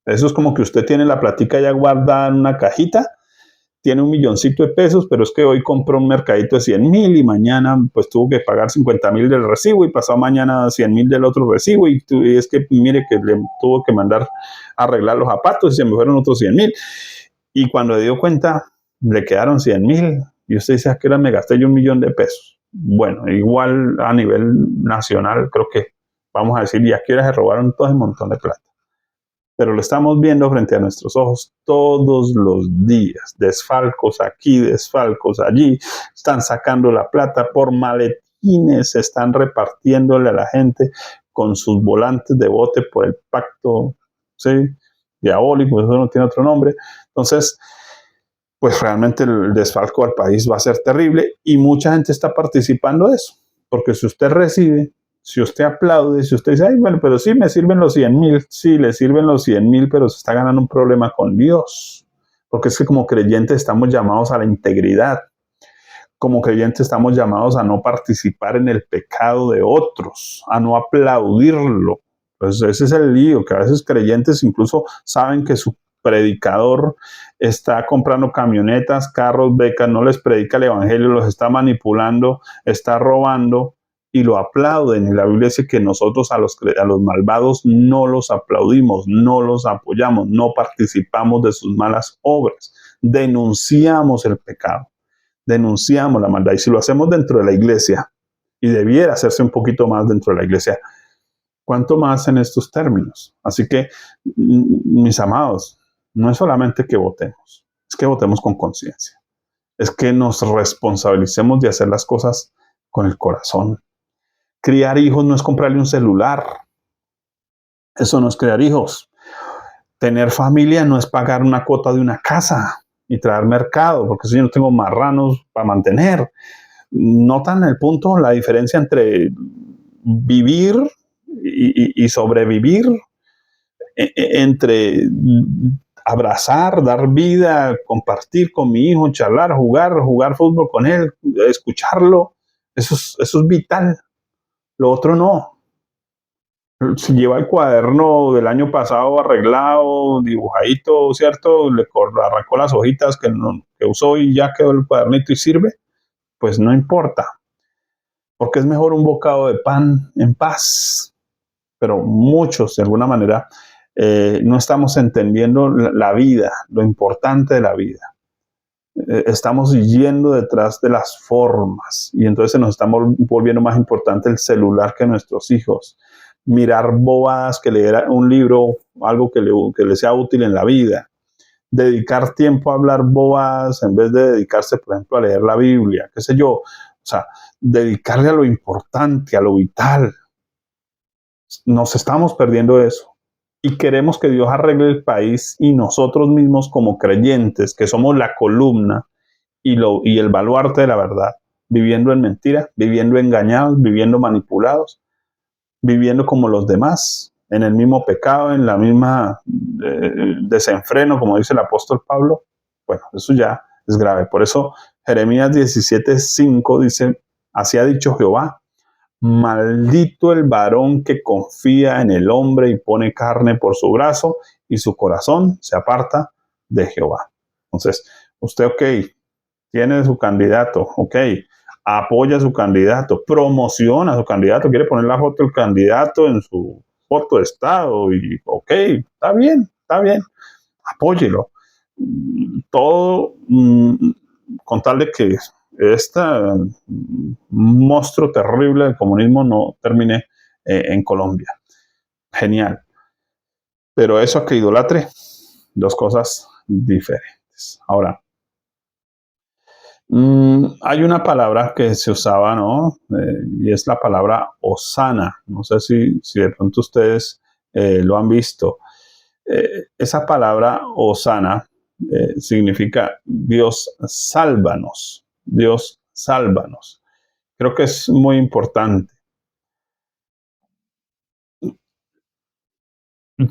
Eso es como que usted tiene la platica ya guardada en una cajita, tiene $1,000,000, pero es que hoy compró un mercadito de 100,000 y mañana pues tuvo que pagar 50,000 del recibo y pasado mañana 100,000 del otro recibo y es que mire que le tuvo que mandar a arreglar los zapatos y se me fueron otros 100,000. Y cuando se dio cuenta, le quedaron 100,000 y usted dice, ¿a qué hora me gasté yo $1,000,000? Bueno, igual a nivel nacional, creo que vamos a decir, ¿y a qué hora se robaron todo ese montón de plata? Pero lo estamos viendo frente a nuestros ojos todos los días. Desfalcos aquí, desfalcos allí. Están sacando la plata por maletines, están repartiéndole a la gente con sus volantes de bote por el pacto, ¿sí? Diabólico, eso no tiene otro nombre. Entonces, pues realmente el desfalco al país va a ser terrible y mucha gente está participando de eso. Porque si usted recibe, si usted aplaude, si usted dice, ay, bueno, pero sí me sirven los 100,000, sí, le sirven los 100,000, pero se está ganando un problema con Dios. Porque es que como creyentes estamos llamados a la integridad. Como creyentes estamos llamados a no participar en el pecado de otros, a no aplaudirlo. Pues ese es el lío, que a veces creyentes incluso saben que su predicador está comprando camionetas, carros, becas, no les predica el evangelio, los está manipulando, está robando y lo aplauden. Y la Biblia dice que nosotros a los malvados no los aplaudimos, no los apoyamos, no participamos de sus malas obras, denunciamos el pecado, denunciamos la maldad. Y si lo hacemos dentro de la iglesia, y debiera hacerse un poquito más dentro de la iglesia, ¿cuánto más en estos términos? Así que, mis amados, no es solamente que votemos, es que votemos con conciencia. Es que nos responsabilicemos de hacer las cosas con el corazón. Criar hijos no es comprarle un celular. Eso no es criar hijos. Tener familia no es pagar una cuota de una casa y traer mercado, porque si yo no tengo marranos para mantener. ¿Notan el punto, la diferencia entre vivir y sobrevivir? Entre abrazar, dar vida, compartir con mi hijo, charlar, jugar fútbol con él, escucharlo, eso es vital. Lo otro no. Si lleva el cuaderno del año pasado arreglado, dibujadito, ¿cierto? Le arrancó las hojitas que usó y ya quedó el cuadernito y sirve, pues no importa. Porque es mejor un bocado de pan en paz. Pero muchos, de alguna manera, no estamos entendiendo la vida, lo importante de la vida. Estamos yendo detrás de las formas y entonces nos estamos volviendo más importante el celular que nuestros hijos. Mirar bobadas, que leer un libro, algo que le sea útil en la vida. Dedicar tiempo a hablar bobadas en vez de dedicarse, por ejemplo, a leer la Biblia, qué sé yo. O sea, dedicarle a lo importante, a lo vital. Nos estamos perdiendo eso. Y queremos que Dios arregle el país y nosotros mismos como creyentes, que somos la columna y el baluarte de la verdad, viviendo en mentira, viviendo engañados, viviendo manipulados, viviendo como los demás, en el mismo pecado, en la misma desenfreno, como dice el apóstol Pablo. Bueno, eso ya es grave. Por eso Jeremías 17:5 dice, así ha dicho Jehová, maldito el varón que confía en el hombre y pone carne por su brazo y su corazón se aparta de Jehová. Entonces, usted, ok, tiene su candidato, ok, apoya a su candidato, promociona a su candidato, quiere poner la foto del candidato en su foto de estado y ok, está bien, apóyelo. Todo con tal de que este monstruo terrible del comunismo no termine en Colombia. Genial. Pero eso a que idolatre, dos cosas diferentes. Ahora, Hay una palabra que se usaba, ¿no? Y es la palabra Osana. No sé si de pronto ustedes lo han visto. Esa palabra Osana significa Dios sálvanos. Dios sálvanos. Creo que es muy importante.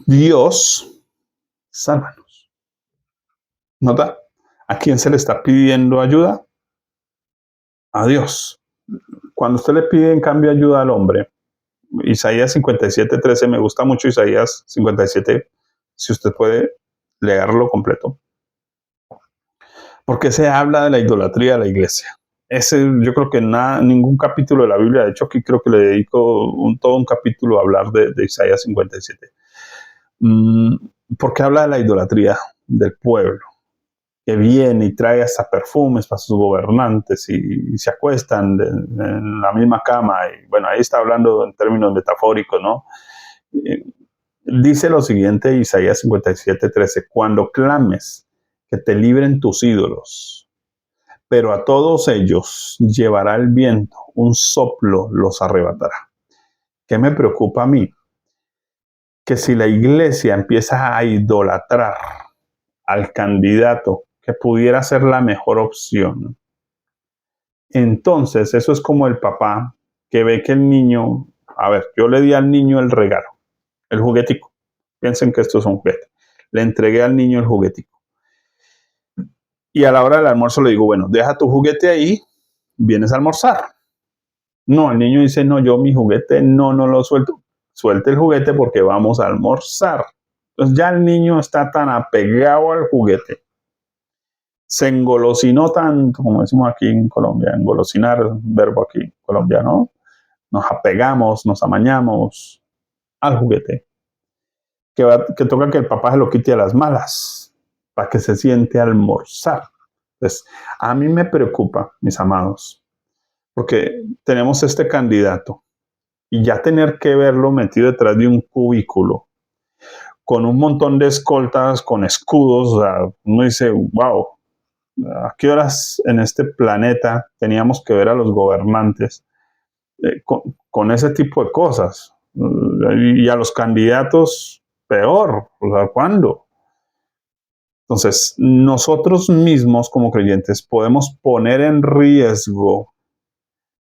Dios sálvanos. ¿Nota? ¿A quién se le está pidiendo ayuda? A Dios. Cuando usted le pide en cambio ayuda al hombre, Isaías 57:13, me gusta mucho Isaías 57, si usted puede leerlo completo, porque se habla de la idolatría de la iglesia. Yo creo que ningún capítulo de la Biblia, de hecho aquí creo que le dedico todo un capítulo a hablar de Isaías 57, porque habla de la idolatría del pueblo, que viene y trae hasta perfumes para sus gobernantes y se acuestan en la misma cama. Y bueno, ahí está hablando en términos metafóricos, ¿no? Dice lo siguiente, Isaías 57:13, cuando clames que te libren tus ídolos, pero a todos ellos llevará el viento, un soplo los arrebatará. ¿Qué me preocupa a mí? Que si la iglesia empieza a idolatrar al candidato que pudiera ser la mejor opción, entonces eso es como el papá que ve que el niño, a ver, yo le di al niño el regalo, el juguetico. Piensen que esto es un juguete. Le entregué al niño el juguetico. Y a la hora del almuerzo le digo, bueno, deja tu juguete ahí, vienes a almorzar. No, el niño dice, no, yo mi juguete no lo suelto. Suelte el juguete porque vamos a almorzar. Entonces ya el niño está tan apegado al juguete, se engolosinó tanto, como decimos aquí en Colombia, engolosinar, verbo aquí colombiano, nos apegamos, nos amañamos al juguete, que toca que el papá se lo quite a las malas, para que se siente a almorzar. Entonces, a mí me preocupa, mis amados, porque tenemos este candidato y ya tener que verlo metido detrás de un cubículo con un montón de escoltas, con escudos, o sea, uno dice, wow, ¿a qué horas en este planeta teníamos que ver a los gobernantes con ese tipo de cosas? Y a los candidatos peor, o sea, ¿cuándo? Entonces, nosotros mismos como creyentes podemos poner en riesgo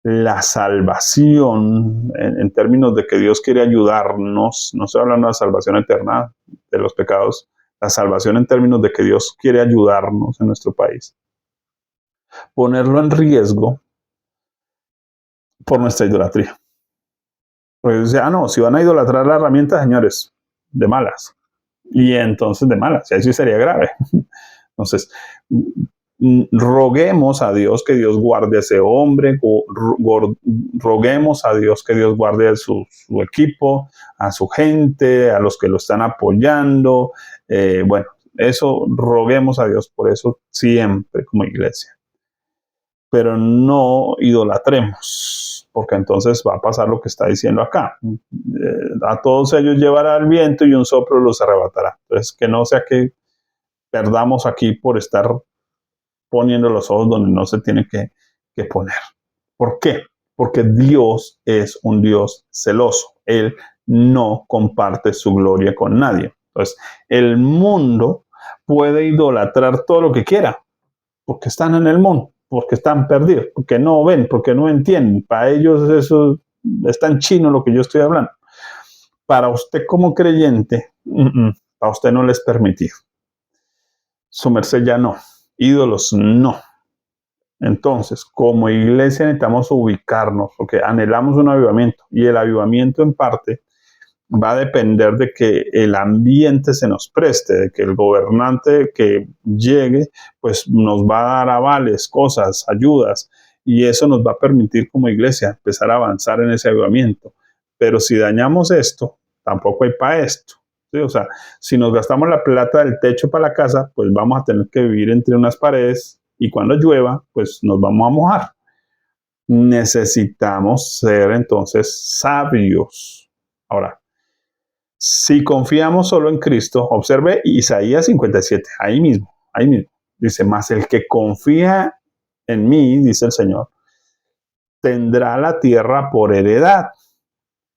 la salvación en términos de que Dios quiere ayudarnos. No estoy hablando de la salvación eterna de los pecados, la salvación en términos de que Dios quiere ayudarnos en nuestro país. Ponerlo en riesgo por nuestra idolatría. Porque dice, no, si van a idolatrar la herramienta, señores, de malas. Y entonces de malas, y ahí sí sería grave. Entonces, roguemos a Dios que Dios guarde a ese hombre, roguemos a Dios que Dios guarde a su equipo, a su gente, a los que lo están apoyando. Bueno, eso roguemos a Dios por eso siempre como iglesia. Pero no idolatremos, porque entonces va a pasar lo que está diciendo acá. A todos ellos llevará el viento y un soplo los arrebatará. Entonces, que no sea que perdamos aquí por estar poniendo los ojos donde no se tiene que poner. ¿Por qué? Porque Dios es un Dios celoso. Él no comparte su gloria con nadie. Entonces, el mundo puede idolatrar todo lo que quiera, porque están en el mundo, porque están perdidos, porque no ven, porque no entienden. Para ellos eso es tan chino lo que yo estoy hablando. Para usted como creyente, para usted no les es permitido. Su merced ya no. Ídolos no. Entonces, como iglesia necesitamos ubicarnos porque anhelamos un avivamiento y el avivamiento en parte va a depender de que el ambiente se nos preste, de que el gobernante que llegue pues nos va a dar avales, cosas, ayudas, y eso nos va a permitir como iglesia empezar a avanzar en ese avivamiento. Pero si dañamos esto, tampoco hay para esto. ¿Sí? O sea, si nos gastamos la plata del techo para la casa, pues vamos a tener que vivir entre unas paredes y cuando llueva, pues nos vamos a mojar. Necesitamos ser entonces sabios. Ahora, si confiamos solo en Cristo, observe Isaías 57, ahí mismo. Dice, más el que confía en mí, dice el Señor, tendrá la tierra por heredad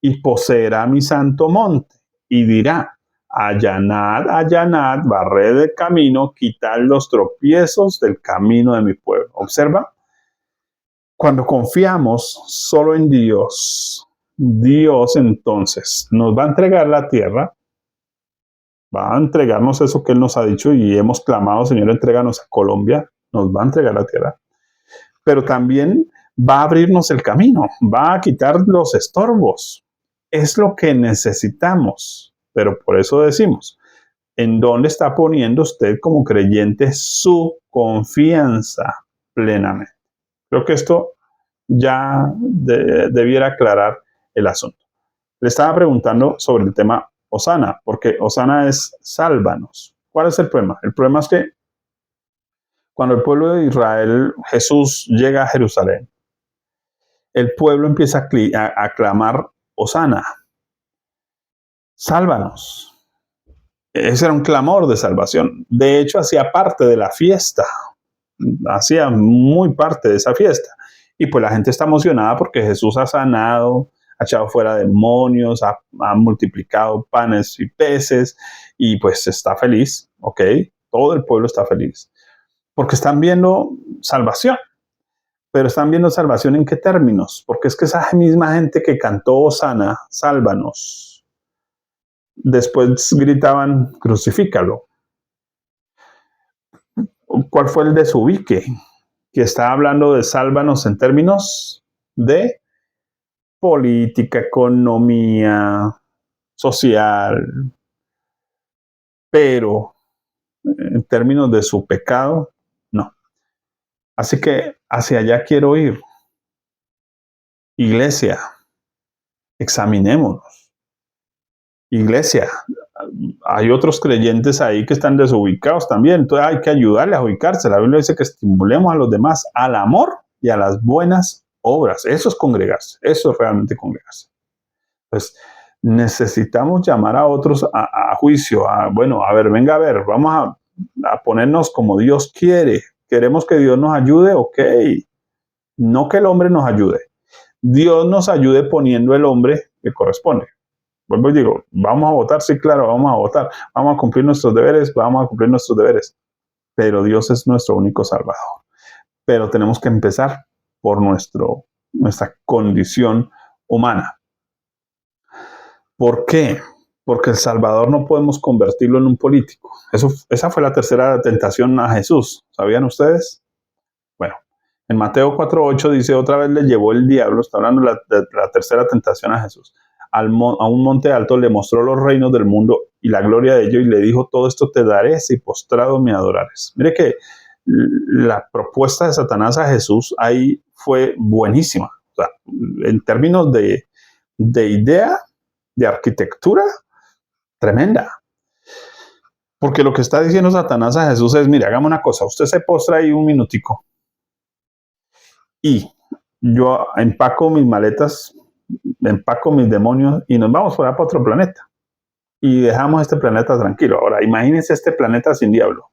y poseerá mi santo monte y dirá, allanad, allanad, barred el camino, quitad los tropiezos del camino de mi pueblo. Observa, cuando confiamos solo en Dios, Dios entonces nos va a entregar la tierra, va a entregarnos eso que Él nos ha dicho y hemos clamado, Señor, entréganos a Colombia, nos va a entregar la tierra, pero también va a abrirnos el camino, va a quitar los estorbos. Es lo que necesitamos, pero por eso decimos, ¿en dónde está poniendo usted como creyente su confianza plenamente? Creo que esto ya debiera aclarar el asunto. Le estaba preguntando sobre el tema Hosana, porque Hosana es sálvanos. ¿Cuál es el problema? El problema es que cuando el pueblo de Israel, Jesús llega a Jerusalén, el pueblo empieza a clamar Hosana, sálvanos. Ese era un clamor de salvación. De hecho, hacía parte de la fiesta, hacía muy parte de esa fiesta. Y pues la gente está emocionada porque Jesús ha sanado, ha echado fuera demonios, ha multiplicado panes y peces y pues está feliz, ¿ok? Todo el pueblo está feliz porque están viendo salvación. Pero están viendo salvación en qué términos, porque es que esa misma gente que cantó Hosana, sálvanos, después gritaban, crucifícalo. ¿Cuál fue el desubique? Que está hablando de sálvanos en términos de política, economía, social, pero en términos de su pecado, no. Así que hacia allá quiero ir. Iglesia, examinémonos. Iglesia, hay otros creyentes ahí que están desubicados también, entonces hay que ayudarles a ubicarse. La Biblia dice que estimulemos a los demás al amor y a las buenas obras. Eso es congregarse, eso es realmente congregarse. Pues necesitamos llamar a otros a juicio, bueno, a ver, venga a ver, vamos a ponernos como Dios quiere. ¿Queremos que Dios nos ayude? Ok. No que el hombre nos ayude. Dios nos ayude poniendo el hombre que corresponde. Vuelvo y digo, ¿vamos a votar? Sí, claro, vamos a votar. Vamos a cumplir nuestros deberes, vamos a cumplir nuestros deberes. Pero Dios es nuestro único salvador. Pero tenemos que empezar por nuestra condición humana. ¿Por qué? Porque el Salvador no podemos convertirlo en un político. Esa fue la tercera tentación a Jesús. ¿Sabían ustedes? Bueno, en Mateo 4:8 dice, otra vez le llevó el diablo, está hablando de la tercera tentación a Jesús, a un monte alto, le mostró los reinos del mundo y la gloria de ellos y le dijo, todo esto te daré si postrado me adorares. Mire que la propuesta de Satanás a Jesús ahí fue buenísima. O sea, en términos de idea, de arquitectura, tremenda. Porque lo que está diciendo Satanás a Jesús es, mire, hagamos una cosa, usted se postra ahí un minutico y yo empaco mis maletas, empaco mis demonios y nos vamos para otro planeta. Y dejamos este planeta tranquilo. Ahora, imagínense este planeta sin diablo.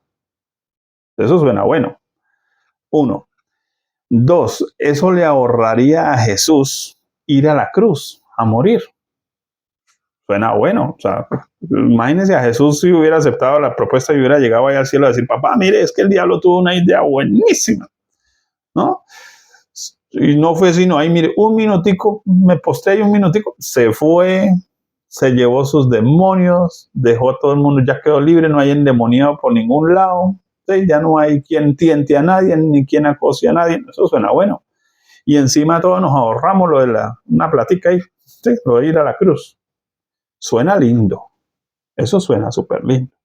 Eso suena bueno. 1. 2. Eso le ahorraría a Jesús ir a la cruz, a morir. Suena bueno. O sea, imagínense a Jesús si hubiera aceptado la propuesta y hubiera llegado allá al cielo a decir, papá, mire, es que el diablo tuvo una idea buenísima, ¿no? Y no fue sino, ahí mire, un minutico, me postré ahí un minutico, se fue, se llevó sus demonios, dejó a todo el mundo, ya quedó libre, no hay endemoniado por ningún lado, ¿sí? Ya no hay quien tiente a nadie, ni quien acose a nadie, eso suena bueno. Y encima de todo nos ahorramos lo de una platica ahí, ¿sí? Lo de ir a la cruz. Suena lindo, eso suena súper lindo.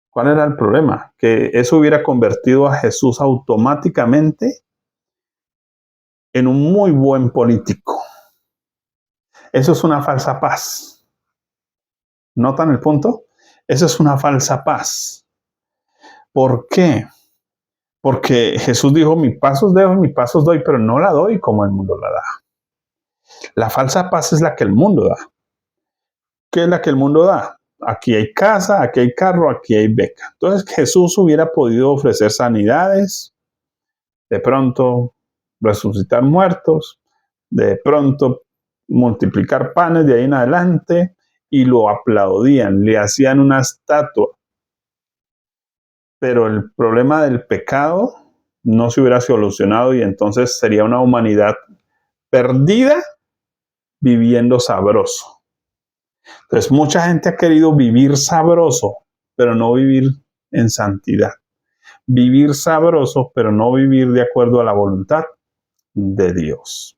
¿Cuál era el problema? Que eso hubiera convertido a Jesús automáticamente en un muy buen político. Eso es una falsa paz. ¿Notan el punto? Eso es una falsa paz. ¿Por qué? Porque Jesús dijo, mis pasos dejo y mis pasos doy, pero no la doy como el mundo la da. La falsa paz es la que el mundo da. ¿Qué es la que el mundo da? Aquí hay casa, aquí hay carro, aquí hay beca. Entonces Jesús hubiera podido ofrecer sanidades, de pronto resucitar muertos, de pronto multiplicar panes de ahí en adelante, y lo aplaudían, le hacían una estatua. Pero el problema del pecado no se hubiera solucionado y entonces sería una humanidad perdida viviendo sabroso. Entonces mucha gente ha querido vivir sabroso, pero no vivir en santidad. Vivir sabroso, pero no vivir de acuerdo a la voluntad de Dios.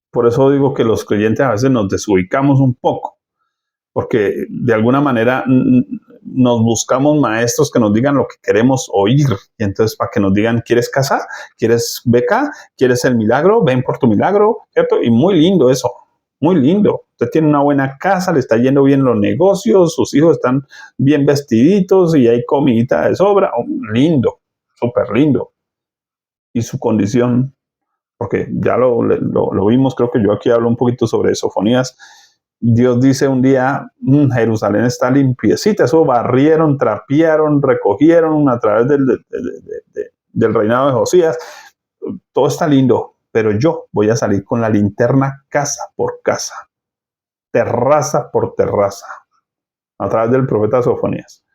Por eso digo que los creyentes a veces nos desubicamos un poco, porque de alguna manera nos buscamos maestros que nos digan lo que queremos oír. Y entonces para que nos digan, ¿quieres casa? ¿Quieres beca? ¿Quieres el milagro? Ven por tu milagro, ¿cierto? Y muy lindo eso, muy lindo. Usted tiene una buena casa, le está yendo bien los negocios, sus hijos están bien vestiditos y hay comidita de sobra. Oh, lindo, súper lindo. Y su condición, porque ya lo vimos, creo que yo aquí hablo un poquito sobre Sofonías. Dios dice un día, Jerusalén está limpiecita, eso barrieron, trapearon, recogieron a través del reinado de Josías, todo está lindo, pero yo voy a salir con la linterna casa por casa, terraza por terraza, a través del profeta Sofonías.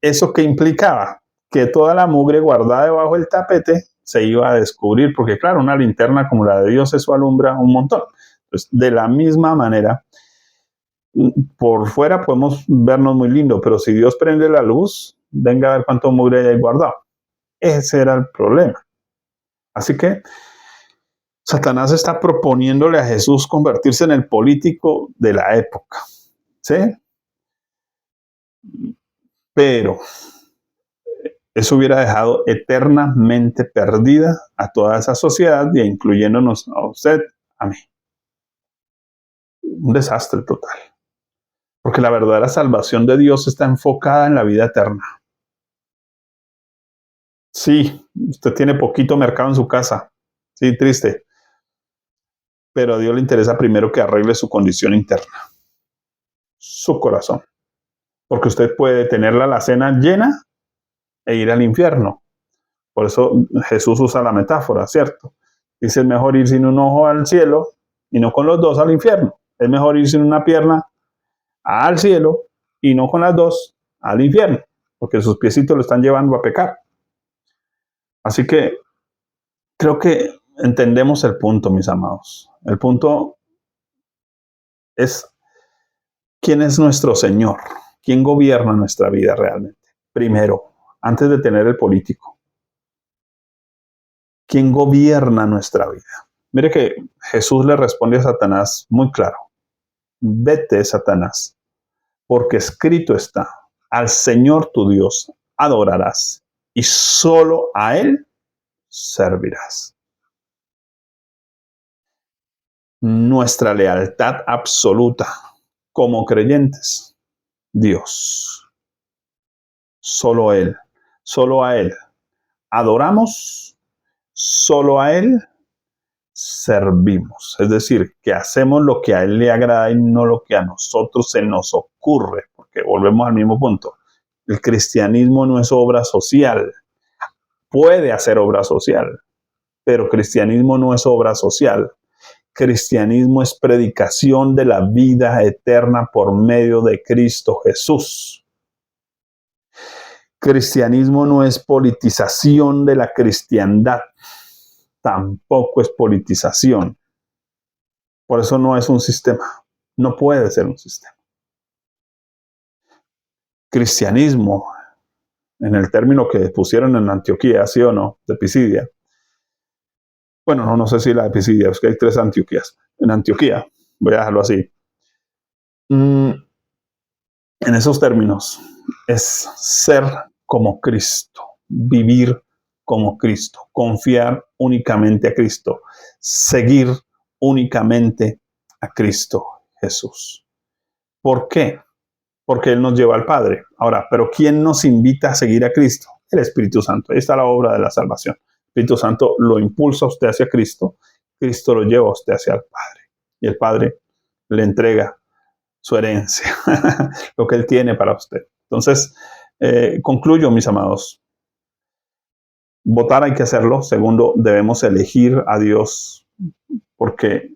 ¿Eso qué implicaba? Que toda la mugre guardada debajo del tapete se iba a descubrir, porque claro, una linterna como la de Dios, eso alumbra un montón. Entonces, de la misma manera, por fuera podemos vernos muy lindo, pero si Dios prende la luz, venga a ver cuánto mugre hay guardado. Ese era el problema. Así que Satanás está proponiéndole a Jesús convertirse en el político de la época, ¿sí? Pero eso hubiera dejado eternamente perdida a toda esa sociedad, y incluyéndonos a usted, a mí. Un desastre total. Porque la verdadera salvación de Dios está enfocada en la vida eterna. Sí, usted tiene poquito mercado en su casa. Sí, triste. Pero a Dios le interesa primero que arregle su condición interna, su corazón. Porque usted puede tener la alacena llena e ir al infierno. Por eso Jesús usa la metáfora, ¿cierto? Dice, es mejor ir sin un ojo al cielo y no con los dos al infierno. Es mejor ir sin una pierna al cielo y no con las dos al infierno, porque sus piecitos lo están llevando a pecar. Así que creo que entendemos el punto, mis amados. El punto es quién es nuestro Señor, quién gobierna nuestra vida realmente. Primero, antes de tener el político, ¿quién gobierna nuestra vida? Mire que Jesús le responde a Satanás muy claro. Vete, Satanás, porque escrito está, al Señor tu Dios adorarás y solo a Él servirás. Nuestra lealtad absoluta como creyentes, Dios. Solo Él, solo a Él. Adoramos, solo a Él servimos. Es decir, que hacemos lo que a Él le agrada y no lo que a nosotros se nos ocurre. Porque volvemos al mismo punto. El cristianismo no es obra social. Puede hacer obra social, pero cristianismo no es obra social. Cristianismo es predicación de la vida eterna por medio de Cristo Jesús. Cristianismo no es politización de la cristiandad. Tampoco es politización. Por eso no es un sistema. No puede ser un sistema. Cristianismo, en el término que pusieron en Antioquía, ¿sí o no? De Pisidia. Bueno, no sé si la de Pisidia, es que hay 3 Antioquías. En Antioquía, voy a dejarlo así. En esos términos, es ser como Cristo, vivir como Cristo, confiar únicamente a Cristo, seguir únicamente a Cristo Jesús. ¿Por qué? Porque Él nos lleva al Padre. Ahora, ¿pero quién nos invita a seguir a Cristo? El Espíritu Santo. Ahí está la obra de la salvación. El Espíritu Santo lo impulsa a usted hacia Cristo, Cristo lo lleva a usted hacia el Padre. Y el Padre le entrega su herencia, lo que Él tiene para usted. Entonces, concluyo, mis amados. votar hay que hacerlo. Segundo, debemos elegir a Dios porque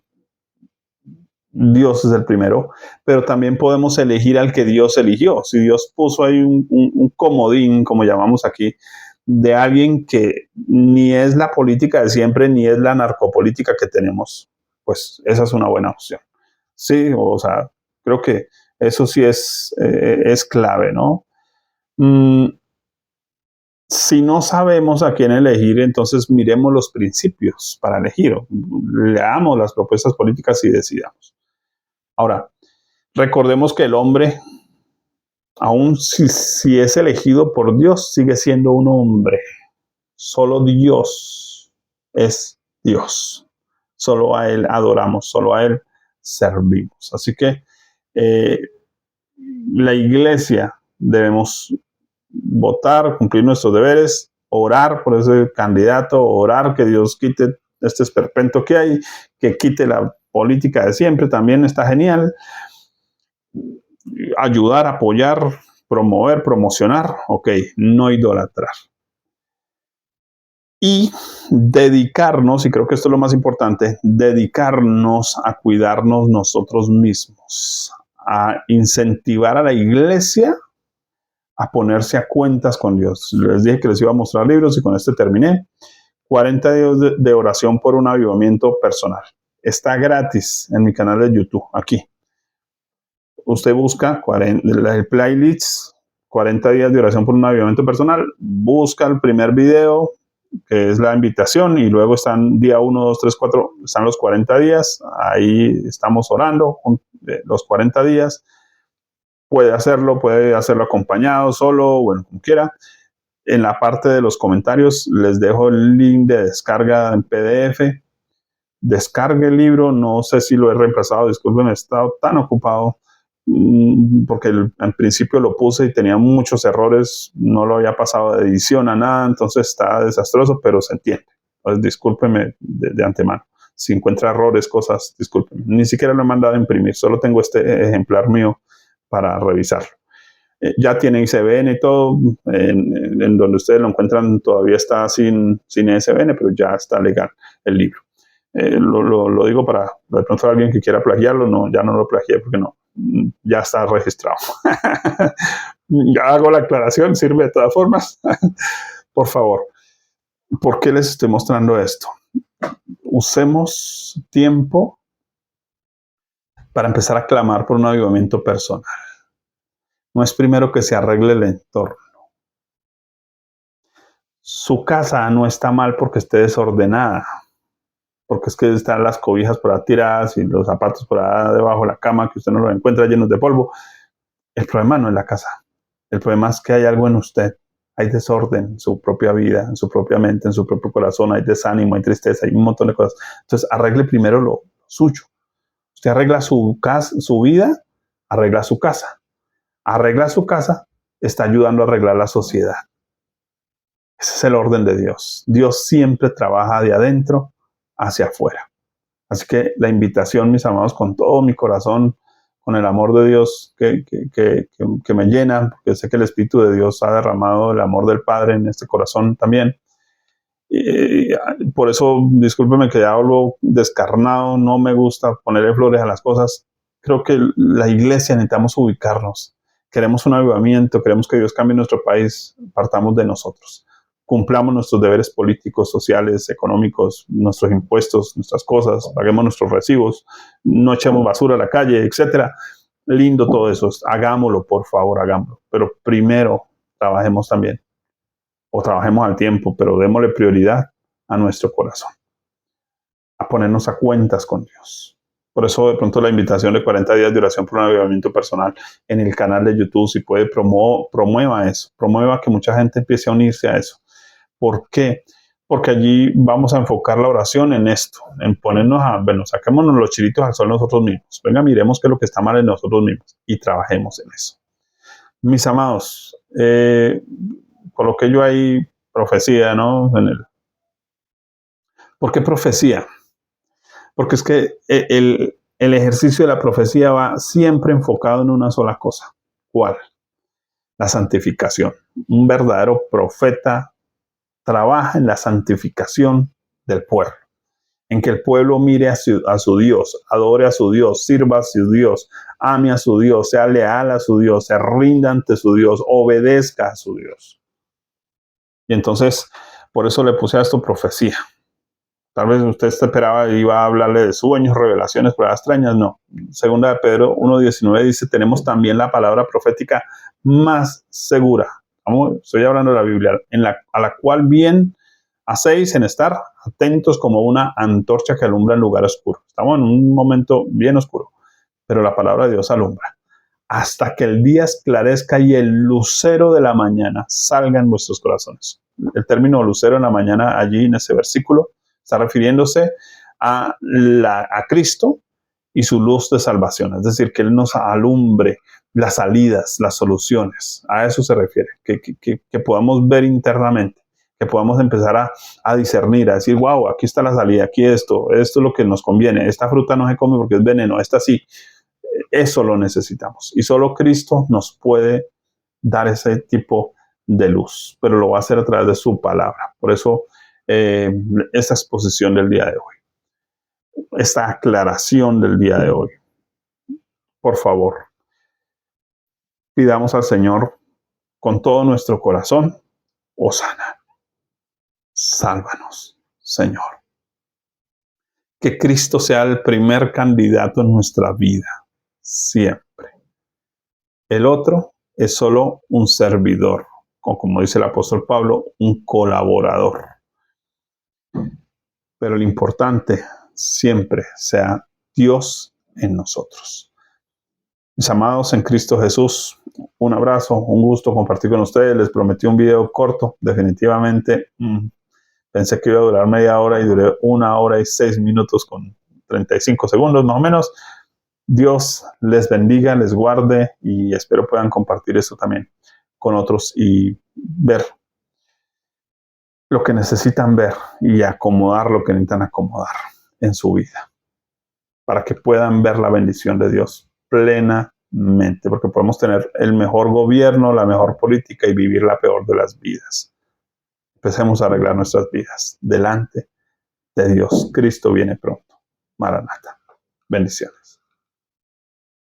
Dios es el primero, pero también podemos elegir al que Dios eligió. Si Dios puso ahí un comodín, como llamamos aquí, de alguien que ni es la política de siempre, ni es la narcopolítica que tenemos, pues esa es una buena opción. Sí, o sea, creo que eso sí es clave, ¿no? Mm, si no sabemos a quién elegir, entonces miremos los principios para elegir. Leamos las propuestas políticas y decidamos. Ahora, recordemos que el hombre, aun si es elegido por Dios, sigue siendo un hombre. Solo Dios es Dios. Solo a Él adoramos, solo a Él servimos. Así que eh, la iglesia debemos votar, cumplir nuestros deberes, orar por ese candidato, orar que Dios quite este esperpento que hay, que quite la política de siempre, también está genial. Ayudar, apoyar, promover, promocionar, ok, no idolatrar. Y dedicarnos, y creo que esto es lo más importante, dedicarnos a cuidarnos nosotros mismos, a incentivar a la iglesia a ponerse a cuentas con Dios. Les dije que les iba a mostrar libros y con este terminé. 40 días de oración por un avivamiento personal. Está gratis en mi canal de YouTube, aquí. Usted busca el playlist 40 días de oración por un avivamiento personal, busca el primer video, que es la invitación, y luego están día 1, 2, 3, 4, están los 40 días, ahí estamos orando los 40 días, puede hacerlo acompañado, solo, bueno, como quiera. En la parte de los comentarios les dejo el link de descarga en PDF. Descargue el libro, no sé si lo he reemplazado, disculpen, he estado tan ocupado porque en principio lo puse y tenía muchos errores, no lo había pasado de edición a nada, entonces está desastroso, pero se entiende. Entonces discúlpeme de antemano. Si encuentra errores, cosas, discúlpeme. Ni siquiera lo he mandado a imprimir, solo tengo este ejemplar mío para revisarlo. Ya tiene ISBN y todo, en donde ustedes lo encuentran todavía está sin ISBN, pero ya está legal el libro. Lo digo para de pronto alguien que quiera plagiarlo, no, ya no lo plagié porque no, ya está registrado. Ya hago la aclaración, sirve de todas formas. Por favor, ¿por qué les estoy mostrando esto? Usemos tiempo para empezar a clamar por un avivamiento personal. No es primero que se arregle el entorno. Su casa no está mal porque esté desordenada, porque es que están las cobijas por ahí tiradas y los zapatos por ahí debajo de la cama que usted no los encuentra llenos de polvo. El problema no es la casa. El problema es que hay algo en usted. Hay desorden en su propia vida, en su propia mente, en su propio corazón. Hay desánimo, hay tristeza, hay un montón de cosas. Entonces, arregle primero lo suyo. Usted arregla su casa, su vida, arregla su casa. Arregla su casa, está ayudando a arreglar la sociedad. Ese es el orden de Dios. Dios siempre trabaja de adentro hacia afuera. Así que la invitación, mis amados, con todo mi corazón, con el amor de Dios que me llena, porque sé que el Espíritu de Dios ha derramado el amor del Padre en este corazón también. Y por eso, discúlpeme que ya hablo descarnado, no me gusta ponerle flores a las cosas. Creo que la iglesia necesitamos ubicarnos. Queremos un avivamiento, queremos que Dios cambie nuestro país, partamos de nosotros. Cumplamos nuestros deberes políticos, sociales, económicos, nuestros impuestos, nuestras cosas, paguemos nuestros recibos, no echemos basura a la calle, etcétera. Lindo todo eso, hagámoslo, por favor, hagámoslo. Pero primero trabajemos también, o trabajemos al tiempo, pero démosle prioridad a nuestro corazón, a ponernos a cuentas con Dios. Por eso de pronto la invitación de 40 días de oración por un avivamiento personal en el canal de YouTube, si puede, promueva eso, promueva que mucha gente empiece a unirse a eso. ¿Por qué? Porque allí vamos a enfocar la oración en esto, en ponernos bueno, saquémonos los chilitos al sol nosotros mismos. Venga, miremos qué es lo que está mal en nosotros mismos y trabajemos en eso. Mis amados, coloqué yo ahí profecía, ¿no? ¿Por qué profecía? Porque es que el ejercicio de la profecía va siempre enfocado en una sola cosa. ¿Cuál? La santificación. Un verdadero profeta trabaja en la santificación del pueblo, en que el pueblo mire a su Dios, adore a su Dios, sirva a su Dios, ame a su Dios, sea leal a su Dios, se rinda ante su Dios, obedezca a su Dios. Y entonces, por eso le puse a esto profecía. Tal vez usted se esperaba y iba a hablarle de sueños, revelaciones, pruebas extrañas. No. Segunda de Pedro 1:19 dice, tenemos también la palabra profética más segura. Estoy hablando de la Biblia, a la cual bien hacéis en estar atentos como una antorcha que alumbra en lugar oscuro. Estamos en un momento bien oscuro, pero la palabra de Dios alumbra. Hasta que el día esclarezca y el lucero de la mañana salga en vuestros corazones. El término lucero en la mañana allí en ese versículo está refiriéndose a Cristo y su luz de salvación. Es decir, que Él nos alumbre las salidas, las soluciones. A eso se refiere. Que podamos ver internamente, que podamos empezar a discernir, a decir, wow, aquí está la salida, aquí esto es lo que nos conviene. Esta fruta no se come porque es veneno, esta sí. Eso lo necesitamos. Y solo Cristo nos puede dar ese tipo de luz, pero lo va a hacer a través de su palabra. Por eso, esta exposición del día de hoy, esta aclaración del día de hoy. Por favor, pidamos al Señor con todo nuestro corazón, Hosana, sálvanos, Señor. Que Cristo sea el primer candidato en nuestra vida, siempre. El otro es solo un servidor, o como dice el apóstol Pablo, un colaborador. Pero lo importante siempre sea Dios en nosotros. Mis amados en Cristo Jesús, un abrazo, un gusto compartir con ustedes. Les prometí un video corto, definitivamente. Pensé que iba a durar media hora y duré 1 hora y 6 minutos con 35 segundos más o menos. Dios les bendiga, les guarde y espero puedan compartir esto también con otros y ver lo que necesitan ver y acomodar lo que necesitan acomodar en su vida para que puedan ver la bendición de Dios plenamente, porque podemos tener el mejor gobierno, la mejor política y vivir la peor de las vidas. Empecemos a arreglar nuestras vidas delante de Dios. Cristo viene pronto. Maranata. Bendiciones.